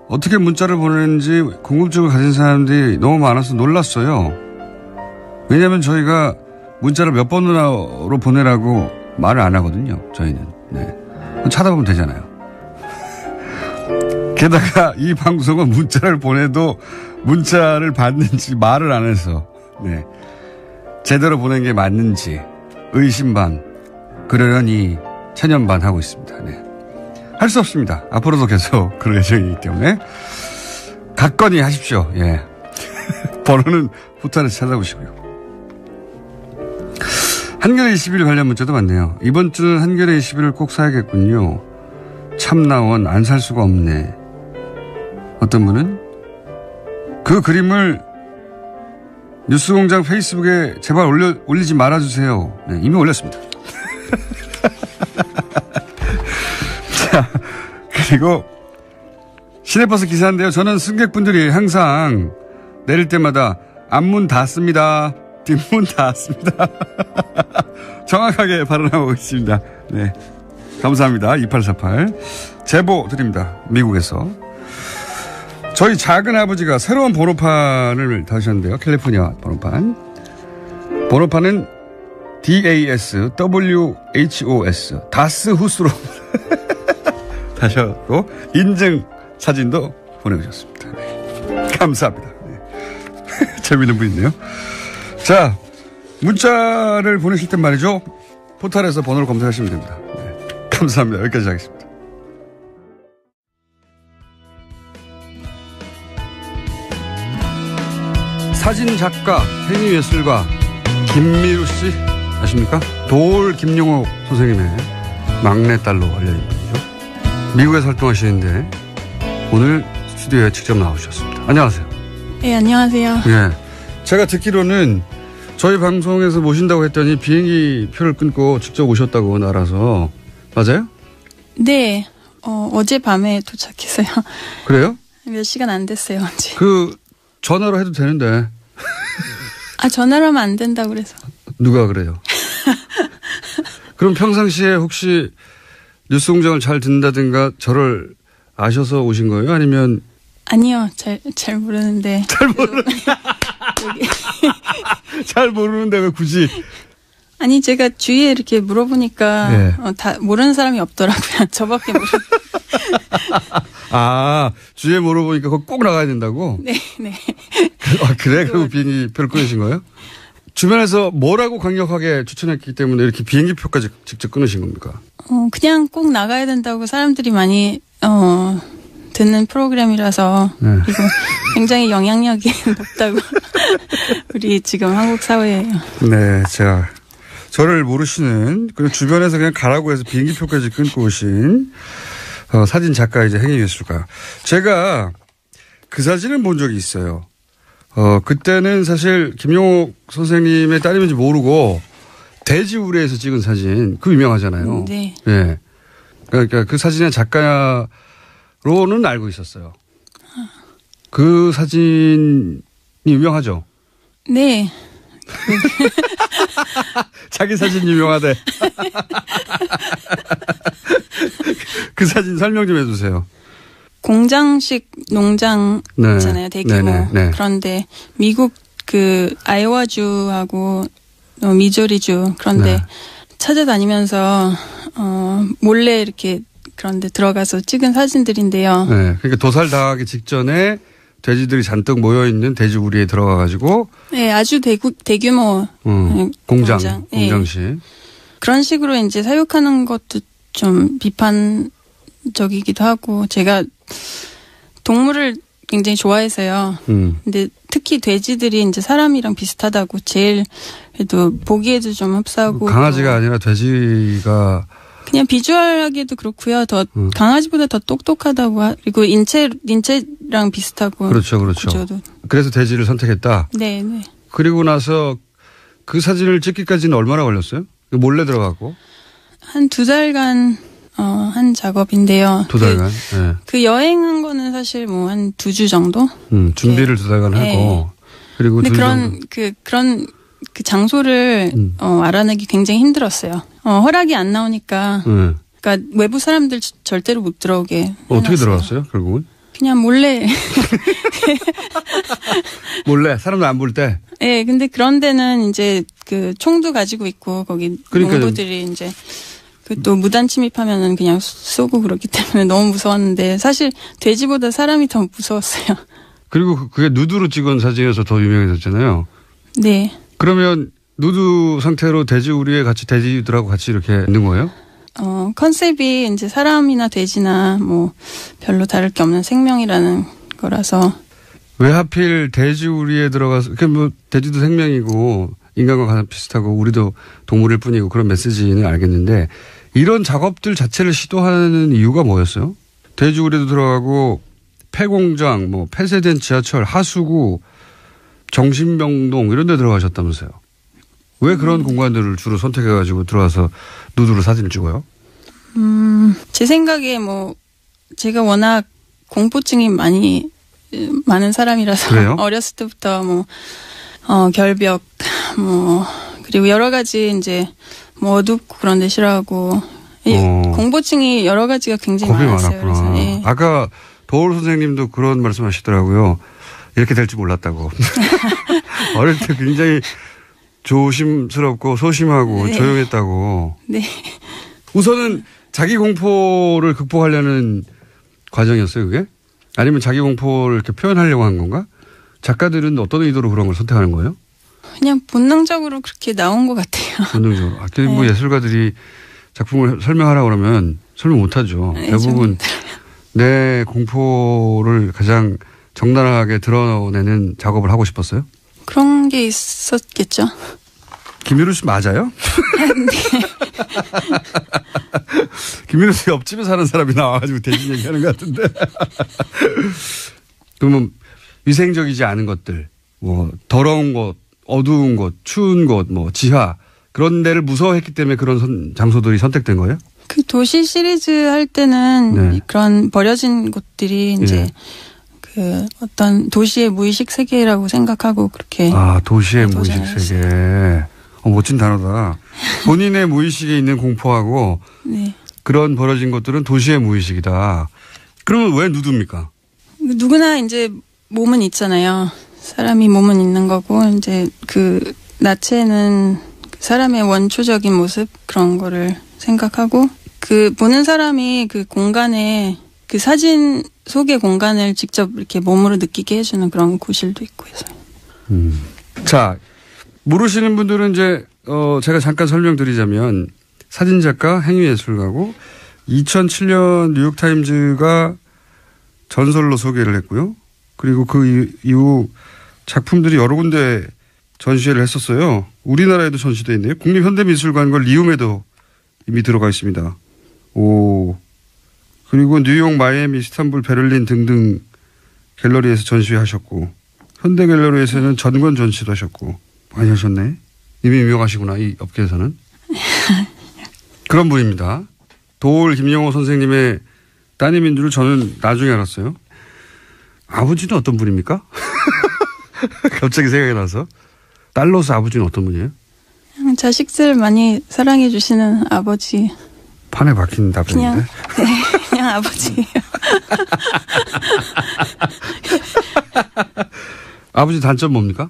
어떻게 문자를 보내는지 궁금증을 가진 사람들이 너무 많아서 놀랐어요. 왜냐하면 저희가 문자를 몇 번으로 보내라고 말을 안 하거든요. 저희는. 네. 찾아보면 되잖아요. 게다가 이 방송은 문자를 보내도 문자를 받는지 말을 안 해서 네. 제대로 보낸 게 맞는지 의심 반, 그러려니 체념 반 하고 있습니다. 네. 할 수 없습니다. 앞으로도 계속 그럴 예정이기 때문에 각건히 하십시오. 예. 번호는 포털에서 찾아보시고요. 한겨레 21일 관련 문자도 많네요. 이번 주는 한겨레 21을 꼭 사야겠군요. 참나원 안 살 수가 없네. 어떤 분은 그 그림을 뉴스공장 페이스북에 제발 올리지 말아주세요. 네, 이미 올렸습니다. 자, 그리고 시내버스 기사인데요. 저는 승객분들이 항상 내릴 때마다 앞문 닫습니다. 뒷문 닫았습니다. 정확하게 발언하고 있습니다. 네. 감사합니다. 2848. 제보 드립니다. 미국에서. 저희 작은 아버지가 새로운 번호판을 다셨는데요. 캘리포니아 번호판. 번호판은 DASWHOS. 다스후스로 다셨고, 인증 사진도 보내주셨습니다. 네. 감사합니다. 네. 재미있는 분이네요. 자, 문자를 보내실 땐 말이죠. 포털에서 번호를 검색하시면 됩니다. 네. 감사합니다. 여기까지 하겠습니다. 사진작가, 행위예술가 김미루 씨 아십니까? 도올 김용옥 선생님의 막내딸로 알려진 분이죠. 미국에서 활동하시는데 오늘 스튜디오에 직접 나오셨습니다. 안녕하세요. 네, 안녕하세요. 예. 제가 듣기로는 저희 방송에서 모신다고 했더니 비행기 표를 끊고 직접 오셨다고 나라서 맞아요? 네. 어젯밤에 도착했어요. 그래요? 몇 시간 안 됐어요. 언제. 전화로 해도 되는데. 전화로 하면 안 된다고 그래서. 누가 그래요? 그럼 평상시에 혹시 뉴스공장을 잘 듣는다든가 저를 아셔서 오신 거예요? 아니면? 아니요. 잘 모르는데. 잘 모르는데 왜 굳이? 아니, 제가 주위에 이렇게 물어보니까 네. 다 모르는 사람이 없더라고요. 저밖에 모르는. 주위에 물어보니까 그거 꼭 나가야 된다고? 네, 네. 그래? 그리고 비행기표를 끊으신 거예요? 주변에서 뭐라고 강력하게 추천했기 때문에 이렇게 비행기표까지 직접 끊으신 겁니까? 그냥 꼭 나가야 된다고 사람들이 많이, 듣는 프로그램이라서. 네. 그리고 굉장히 영향력이 높다고. 우리 지금 한국 사회에. 네, 저를 모르시는, 그리고 주변에서 그냥 가라고 해서 비행기표까지 끊고 오신, 사진 작가이자 행위예술가. 제가 그 사진을 본 적이 있어요. 그때는 사실 김용옥 선생님의 딸임인지 모르고 돼지우리에서 찍은 사진, 그 유명하잖아요. 네. 네. 그러니까 그 사진의 작가로는 알고 있었어요. 그 사진이 유명하죠? 네. 자기 사진 유명하대. 그 사진 설명 좀 해주세요. 공장식 농장 있잖아요. 대규모. 네. 그런데 미국 아이오와주하고 미조리주 그런데 네. 찾아다니면서 몰래 이렇게 그런데 들어가서 찍은 사진들인데요. 네. 그러니까 도살 당하기 직전에 돼지들이 잔뜩 모여있는 돼지우리에 들어가가지고. 네, 아주 대규모. 공장식. 네. 그런 식으로 이제 사육하는 것도 좀 비판적이기도 하고, 제가 동물을 굉장히 좋아해서요. 근데 특히 돼지들이 이제 사람이랑 비슷하다고 제일 그래도 보기에도 좀 흡사하고. 강아지가 아니라 돼지가. 그냥 비주얼하게도 그렇고요. 더 강아지보다 더 똑똑하다고 그리고 인체랑 비슷하고. 그렇죠. 구조도. 그래서 돼지를 선택했다. 네. 그리고 나서 그 사진을 찍기까지는 얼마나 걸렸어요? 몰래 들어가고. 한 2달간 한 작업인데요. 2달간. 네. 그 여행한 거는 사실 뭐 한 2주 정도. 준비를 2달간 네. 하고. 그리고 근데 그런 장소를 알아내기 굉장히 힘들었어요. 허락이 안 나오니까. 그러니까 외부 사람들 절대로 못 들어오게. 어떻게 들어갔어요, 결국은? 그냥 몰래. 몰래 사람들 안 볼 때. 네, 근데 그런 데는 이제 그 총도 가지고 있고 거기 농부들이 이제 또 무단 침입하면은 그냥 쏘고 그렇기 때문에 너무 무서웠는데 사실 돼지보다 사람이 더 무서웠어요. 그리고 그게 누드로 찍은 사진에서 더 유명해졌잖아요. 네. 그러면 누드 상태로 돼지우리에 같이 돼지들하고 같이 이렇게 있는 거예요? 컨셉이 이제 사람이나 돼지나 뭐 별로 다를 게 없는 생명이라는 거라서. 왜 하필 돼지우리에 들어가서, 뭐 돼지도 생명이고 인간과 가장 비슷하고 우리도 동물일 뿐이고 그런 메시지는 알겠는데 이런 작업들 자체를 시도하는 이유가 뭐였어요? 돼지우리도 들어가고 폐공장, 뭐 폐쇄된 지하철, 하수구, 정신병동 이런 데 들어가셨다면서요. 왜 그런 공간들을 주로 선택해가지고 들어와서 누드로 사진을 찍어요? 제 생각에 뭐 제가 워낙 공포증이 많은 사람이라서 그래요? 어렸을 때부터 뭐 결벽, 그리고 여러 가지 이제 어둡고 그런 데 싫어하고, 공포증이 여러 가지가 굉장히 겁이 많았어요. 많았구나. 그래서, 예. 아까 도울 선생님도 그런 말씀 하시더라고요. 이렇게 될 줄 몰랐다고. 어릴 때 굉장히 조심스럽고 소심하고 네. 조용했다고. 네. 우선은 자기 공포를 극복하려는 과정이었어요, 그게? 아니면 자기 공포를 이렇게 표현하려고 한 건가? 작가들은 어떤 의도로 그런 걸 선택하는 거예요? 그냥 본능적으로 그렇게 나온 것 같아요. 본능적으로. 뭐 네. 예술가들이 작품을 설명하라고 그러면 설명 못 하죠. 네, 대부분 내 공포를 가장 적나라하게 드러내는 작업을 하고 싶었어요? 그런 게 있었겠죠. 김유루 씨 맞아요? 네. 김유루 씨 옆집에 사는 사람이 나와가지고 대신 얘기하는 것 같은데. 그러면 위생적이지 않은 것들, 뭐 더러운 곳, 어두운 곳, 추운 곳, 뭐 지하 그런 데를 무서워했기 때문에 그런 장소들이 선택된 거예요? 그 도시 시리즈 할 때는 네. 그런 버려진 곳들이 이제 예. 그 어떤 도시의 무의식 세계라고 생각하고 그렇게. 도시의 무의식 세계. 멋진 단어다. 본인의 무의식에 있는 공포하고 네. 그런 버려진 것들은 도시의 무의식이다. 그러면 왜 누드입니까? 누구나 이제 몸은 있잖아요. 사람이 몸은 있는 거고 이제 그 나체는 사람의 원초적인 모습 그런 거를 생각하고 그 보는 사람이 그 공간에 그 사진 속의 공간을 직접 이렇게 몸으로 느끼게 해주는 그런 구실도 있고 해서. 자, 모르시는 분들은 이제 제가 잠깐 설명드리자면 사진작가, 행위예술가고 2007년 뉴욕타임즈가 전설로 소개를 했고요. 그리고 그 이후 작품들이 여러 군데 전시회를 했었어요. 우리나라에도 전시되어 있네요. 국립현대미술관과 리움에도 이미 들어가 있습니다. 그리고 뉴욕, 마이애미, 이스탄불, 베를린 등등 갤러리에서 전시하셨고 현대갤러리에서는 전권 전시도 하셨고 많이 하셨네. 이미 유명하시구나 이 업계에서는. 그런 분입니다. 도올 김영호 선생님의 따님인 줄 저는 나중에 알았어요. 아버지는 어떤 분입니까? 갑자기 생각이 나서. 딸로서 아버지는 어떤 분이에요? 자식들 많이 사랑해 주시는 아버지. 판에 박힌 답변인데. 그냥 아버지예요. 아버지 단점 뭡니까?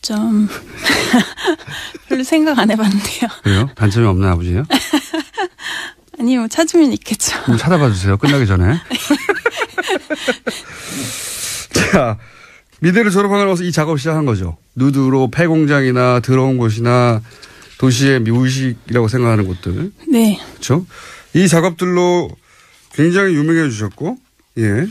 좀 별로 생각 안 해봤는데요. 그래요? 단점이 없는 아버지예요? 아니 뭐 찾으면 있겠죠. 좀 찾아봐 주세요. 끝나기 전에. 자, 미대를 졸업하고 나서 이 작업을 시작한 거죠. 누드로 폐공장이나 더러운 곳이나 도시의 무의식이라고 생각하는 곳들. 네. 그렇죠. 이 작업들로 굉장히 유명해 주셨고, 예.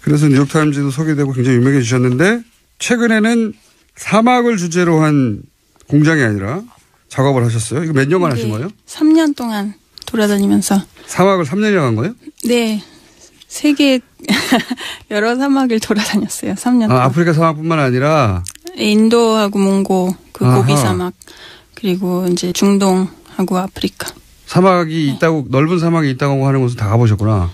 그래서 뉴욕타임즈도 소개되고 굉장히 유명해 주셨는데 최근에는 사막을 주제로 한 공장이 아니라 작업을 하셨어요. 이거 몇 년간 하신 거예요? 3년 동안 돌아다니면서. 사막을 3년이나 한 거예요? 네. 세계 여러 사막을 돌아다녔어요. 3년 동안. 아프리카 사막뿐만 아니라 인도하고 몽고, 그 고비 사막, 그리고 이제 중동하고 아프리카. 사막이 있다고, 넓은 사막이 있다고 하는 곳은 다 가보셨구나.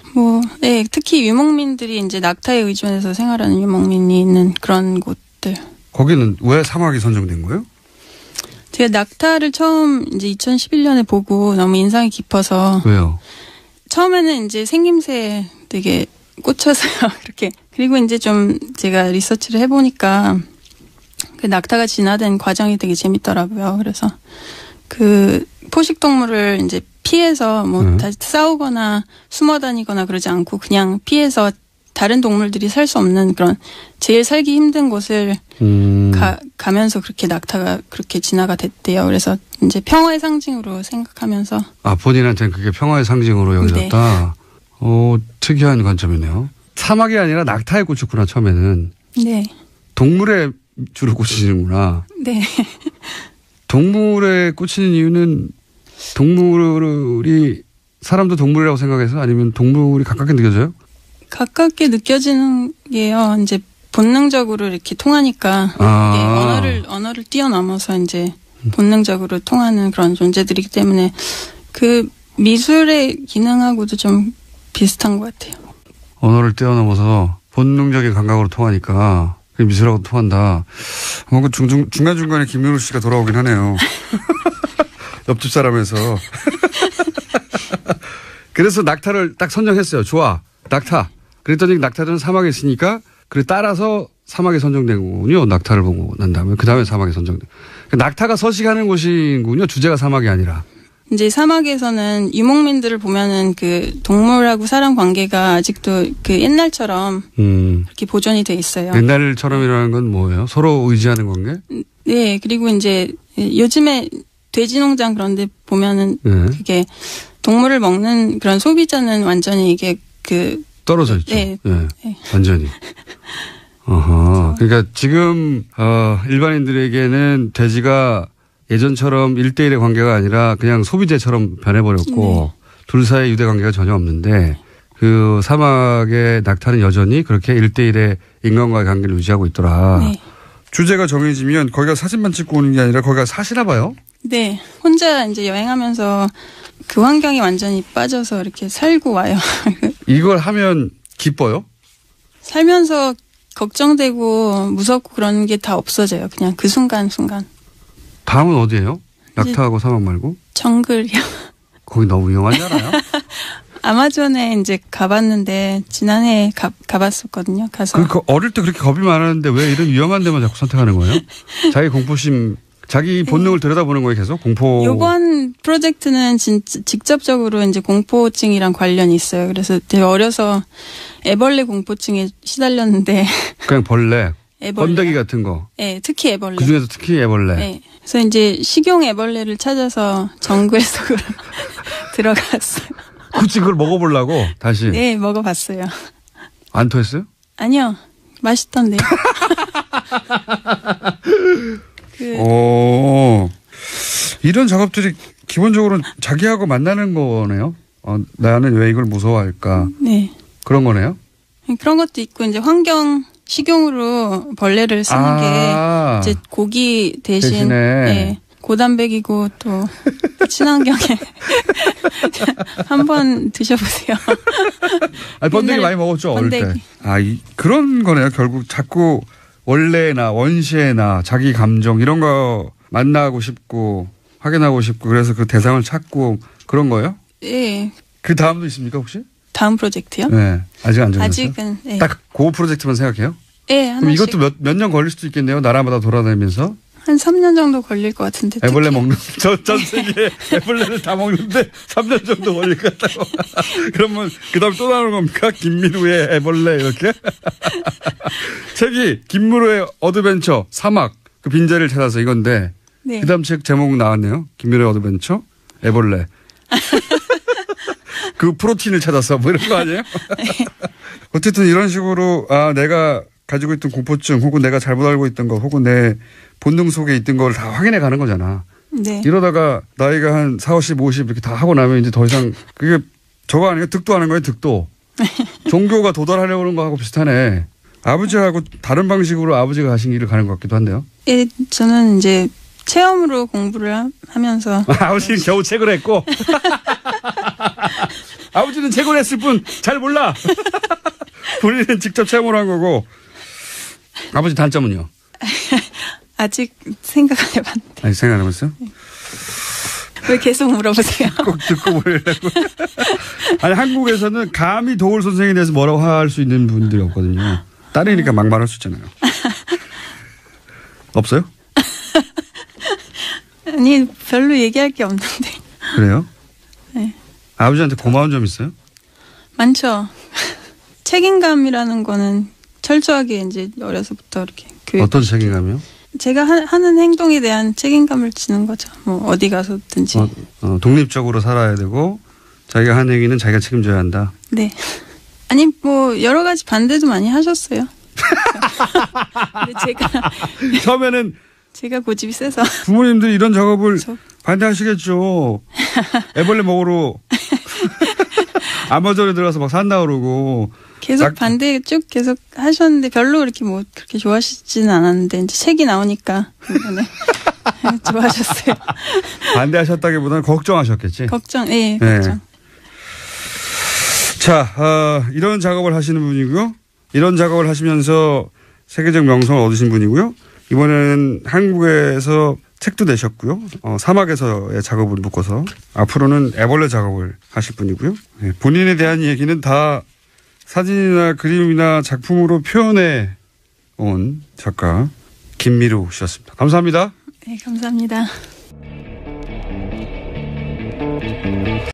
네. 특히 유목민들이 이제 낙타에 의존해서 생활하는 유목민이 있는 그런 곳들. 거기는 왜 사막이 선정된 거예요? 제가 낙타를 처음 이제 2011년에 보고 너무 인상이 깊어서. 왜요? 처음에는 이제 생김새에 되게 꽂혀서요. 그렇게. 그리고 이제 좀 제가 리서치를 해보니까 그 낙타가 진화된 과정이 되게 재밌더라고요. 그래서 그 포식동물을 이제 피해서 뭐 다 싸우거나 숨어 다니거나 그러지 않고 그냥 피해서 다른 동물들이 살 수 없는 그런 제일 살기 힘든 곳을 가면서 그렇게 낙타가 그렇게 진화가 됐대요. 그래서 이제 평화의 상징으로 생각하면서. 본인한테는 그게 평화의 상징으로 여겨졌다? 네. 특이한 관점이네요. 사막이 아니라 낙타에 꽂혔구나, 처음에는. 네. 동물에 주로 꽂히시는구나. 네. 동물에 꽂히는 이유는 동물이 사람도 동물이라고 생각해서 아니면 동물이 가깝게 느껴져요? 가깝게 느껴지는 게요. 이제 본능적으로 이렇게 통하니까 이게 언어를 뛰어넘어서 이제 본능적으로 통하는 그런 존재들이기 때문에 그 미술의 기능하고도 좀 비슷한 것 같아요. 언어를 뛰어넘어서 본능적인 감각으로 통하니까 그게 미술하고 통한다. 뭔가 중간중간에 김민우 씨가 돌아오긴 하네요. 옆집 사람에서. 그래서 낙타를 딱 선정했어요. 좋아. 낙타. 그랬더니 낙타들은 사막에 있으니까 그래 따라서 사막에 선정된 거군요. 낙타를 보고 난 다음에 그 다음에 사막에 선정된. 낙타가 서식하는 곳이군요. 주제가 사막이 아니라. 이제 사막에서는 유목민들을 보면은 그 동물하고 사람 관계가 아직도 그 옛날처럼 그렇게 보존이 돼 있어요. 옛날처럼이라는 건 뭐예요? 서로 의지하는 관계? 네. 그리고 이제 요즘에 돼지 농장 그런 데 보면은 그게 동물을 먹는 그런 소비자는 완전히 이게 그 떨어져 있죠. 네. 네. 완전히. 어허. 그러니까 지금 일반인들에게는 돼지가 예전처럼 1대1의 관계가 아니라 그냥 소비재처럼 변해버렸고 둘 사이의 유대 관계가 전혀 없는데 그 사막의 낙타는 여전히 그렇게 1대1의 인간과의 관계를 유지하고 있더라. 네. 주제가 정해지면 거기가 사진만 찍고 오는 게 아니라 거기가 사시나 봐요? 네. 혼자 이제 여행하면서 그 환경에 완전히 빠져서 이렇게 살고 와요. 이걸 하면 기뻐요? 살면서 걱정되고 무섭고 그런 게 다 없어져요. 그냥 그 순간순간. 다음은 어디예요? 낙타하고 사막 말고? 정글이요. 거기 너무 위험하지 않아요? 아마존에 이제 가봤는데 지난해 가봤었거든요. 가서. 어릴 때 그렇게 겁이 많았는데 왜 이런 위험한 데만 자꾸 선택하는 거예요? 자기 공포심, 자기 본능을 들여다보는 거예요, 계속? 공포. 이번 프로젝트는 진짜 직접적으로 이제 공포증이랑 관련이 있어요. 그래서 되게 어려서 애벌레 공포증에 시달렸는데. 그냥 벌레. 애벌레. 번데기 같은 거. 네, 특히 애벌레. 그 중에서 특히 애벌레. 네. 그래서 이제 식용 애벌레를 찾아서 정글 속으로 들어갔어요. 굳이 그걸 먹어보려고 다시. 네, 먹어봤어요. 안 토했어요? 아니요, 맛있던데. 이런 작업들이 기본적으로 자기하고 만나는 거네요. 나는 왜 이걸 무서워할까? 네. 그런 거네요. 그런 것도 있고 이제 환경 식용으로 벌레를 쓰는 게 이제 고기 대신에 네, 고단백이고 또 친환경에 한번 드셔보세요. 아니, 번데기 많이 먹었죠 번데기. 어릴 때. 그런 거네요. 결국 자꾸 원래나 원시나 자기 감정 이런 거 만나고 싶고 확인하고 싶고 그래서 그 대상을 찾고 그런 거예요? 네. 그 다음도 있습니까 혹시? 다음 프로젝트요? 네. 아직 안 정했어요? 아직은. 네. 딱 그 프로젝트만 생각해요? 네. 그럼 이것도 몇 년 걸릴 수도 있겠네요. 나라마다 돌아다니면서. 한 3년 정도 걸릴 것 같은데. 애벌레 먹는 전 세계 애벌레를 다 먹는데 3년 정도 걸릴 것 같다고. 그러면 그다음 또 나오는 겁니까? 김민우의 애벌레 이렇게? 책이 김민우의 어드벤처 사막 그 빈자리를 찾아서 이건데 네. 그다음 책 제목 나왔네요. 김민우의 어드벤처 애벌레. 그 프로틴을 찾아서 뭐 이런 거 아니에요? 어쨌든 이런 식으로 내가 가지고 있던 공포증 혹은 내가 잘못 알고 있던 거 혹은 내 본능 속에 있던 걸 다 확인해 가는 거잖아. 네. 이러다가 나이가 한 40, 50 이렇게 다 하고 나면 이제 더 이상 그게 저거 아니에요? 득도하는 거예요, 득도. 종교가 도달하려고 하는 거하고 비슷하네. 아버지하고 다른 방식으로 아버지가 하신 길을 가는 것 같기도 한데요. 예, 저는 이제 체험으로 공부를 하면서. 아버지는 겨우 책을 했고. 아버지는 책을 했을 뿐 잘 몰라. 본인은 직접 체험을 한 거고. 아버지 단점은요? 아직 생각 안 해봤는데. 아직 생각 안 해봤어요? 왜 계속 물어보세요? 꼭 듣고 보려고. 아니 한국에서는 감히 도울 선생에 대해서 뭐라고 할 수 있는 분들이 없거든요. 딸이니까 막 말할 수 있잖아요. 없어요? 아니 별로 얘기할 게 없는데. 그래요? 네. 아버지한테 고마운 점 있어요? 많죠. 책임감이라는 거는 철저하게 이제 어려서부터 이렇게 교육. 어떤 책임감이요? 제가 하는 행동에 대한 책임감을 지는 거죠. 뭐 어디 가서든지. 독립적으로 살아야 되고 자기가 한 행위는 자기가 책임져야 한다. 네. 아니 뭐 여러 가지 반대도 많이 하셨어요. 근데 처음에는 제가 고집이 세서 부모님들이 이런 작업을 반대하시겠죠. 애벌레 먹으러 아마존에 들어가서 막 산다 그러고 계속 반대 쭉 계속 하셨는데 별로 이렇게 뭐 그렇게 좋아하시지는 않았는데 이제 책이 나오니까 좋아하셨어요. 반대하셨다기보다는 걱정하셨겠지. 걱정. 걱정. 자, 이런 작업을 하시는 분이고요. 이런 작업을 하시면서 세계적 명성을 얻으신 분이고요. 이번에는 한국에서 책도 내셨고요. 사막에서의 작업을 묶어서 앞으로는 애벌레 작업을 하실 분이고요. 네, 본인에 대한 얘기는 다 사진이나 그림이나 작품으로 표현해 온 작가 김미루 씨였습니다. 감사합니다. 네, 감사합니다.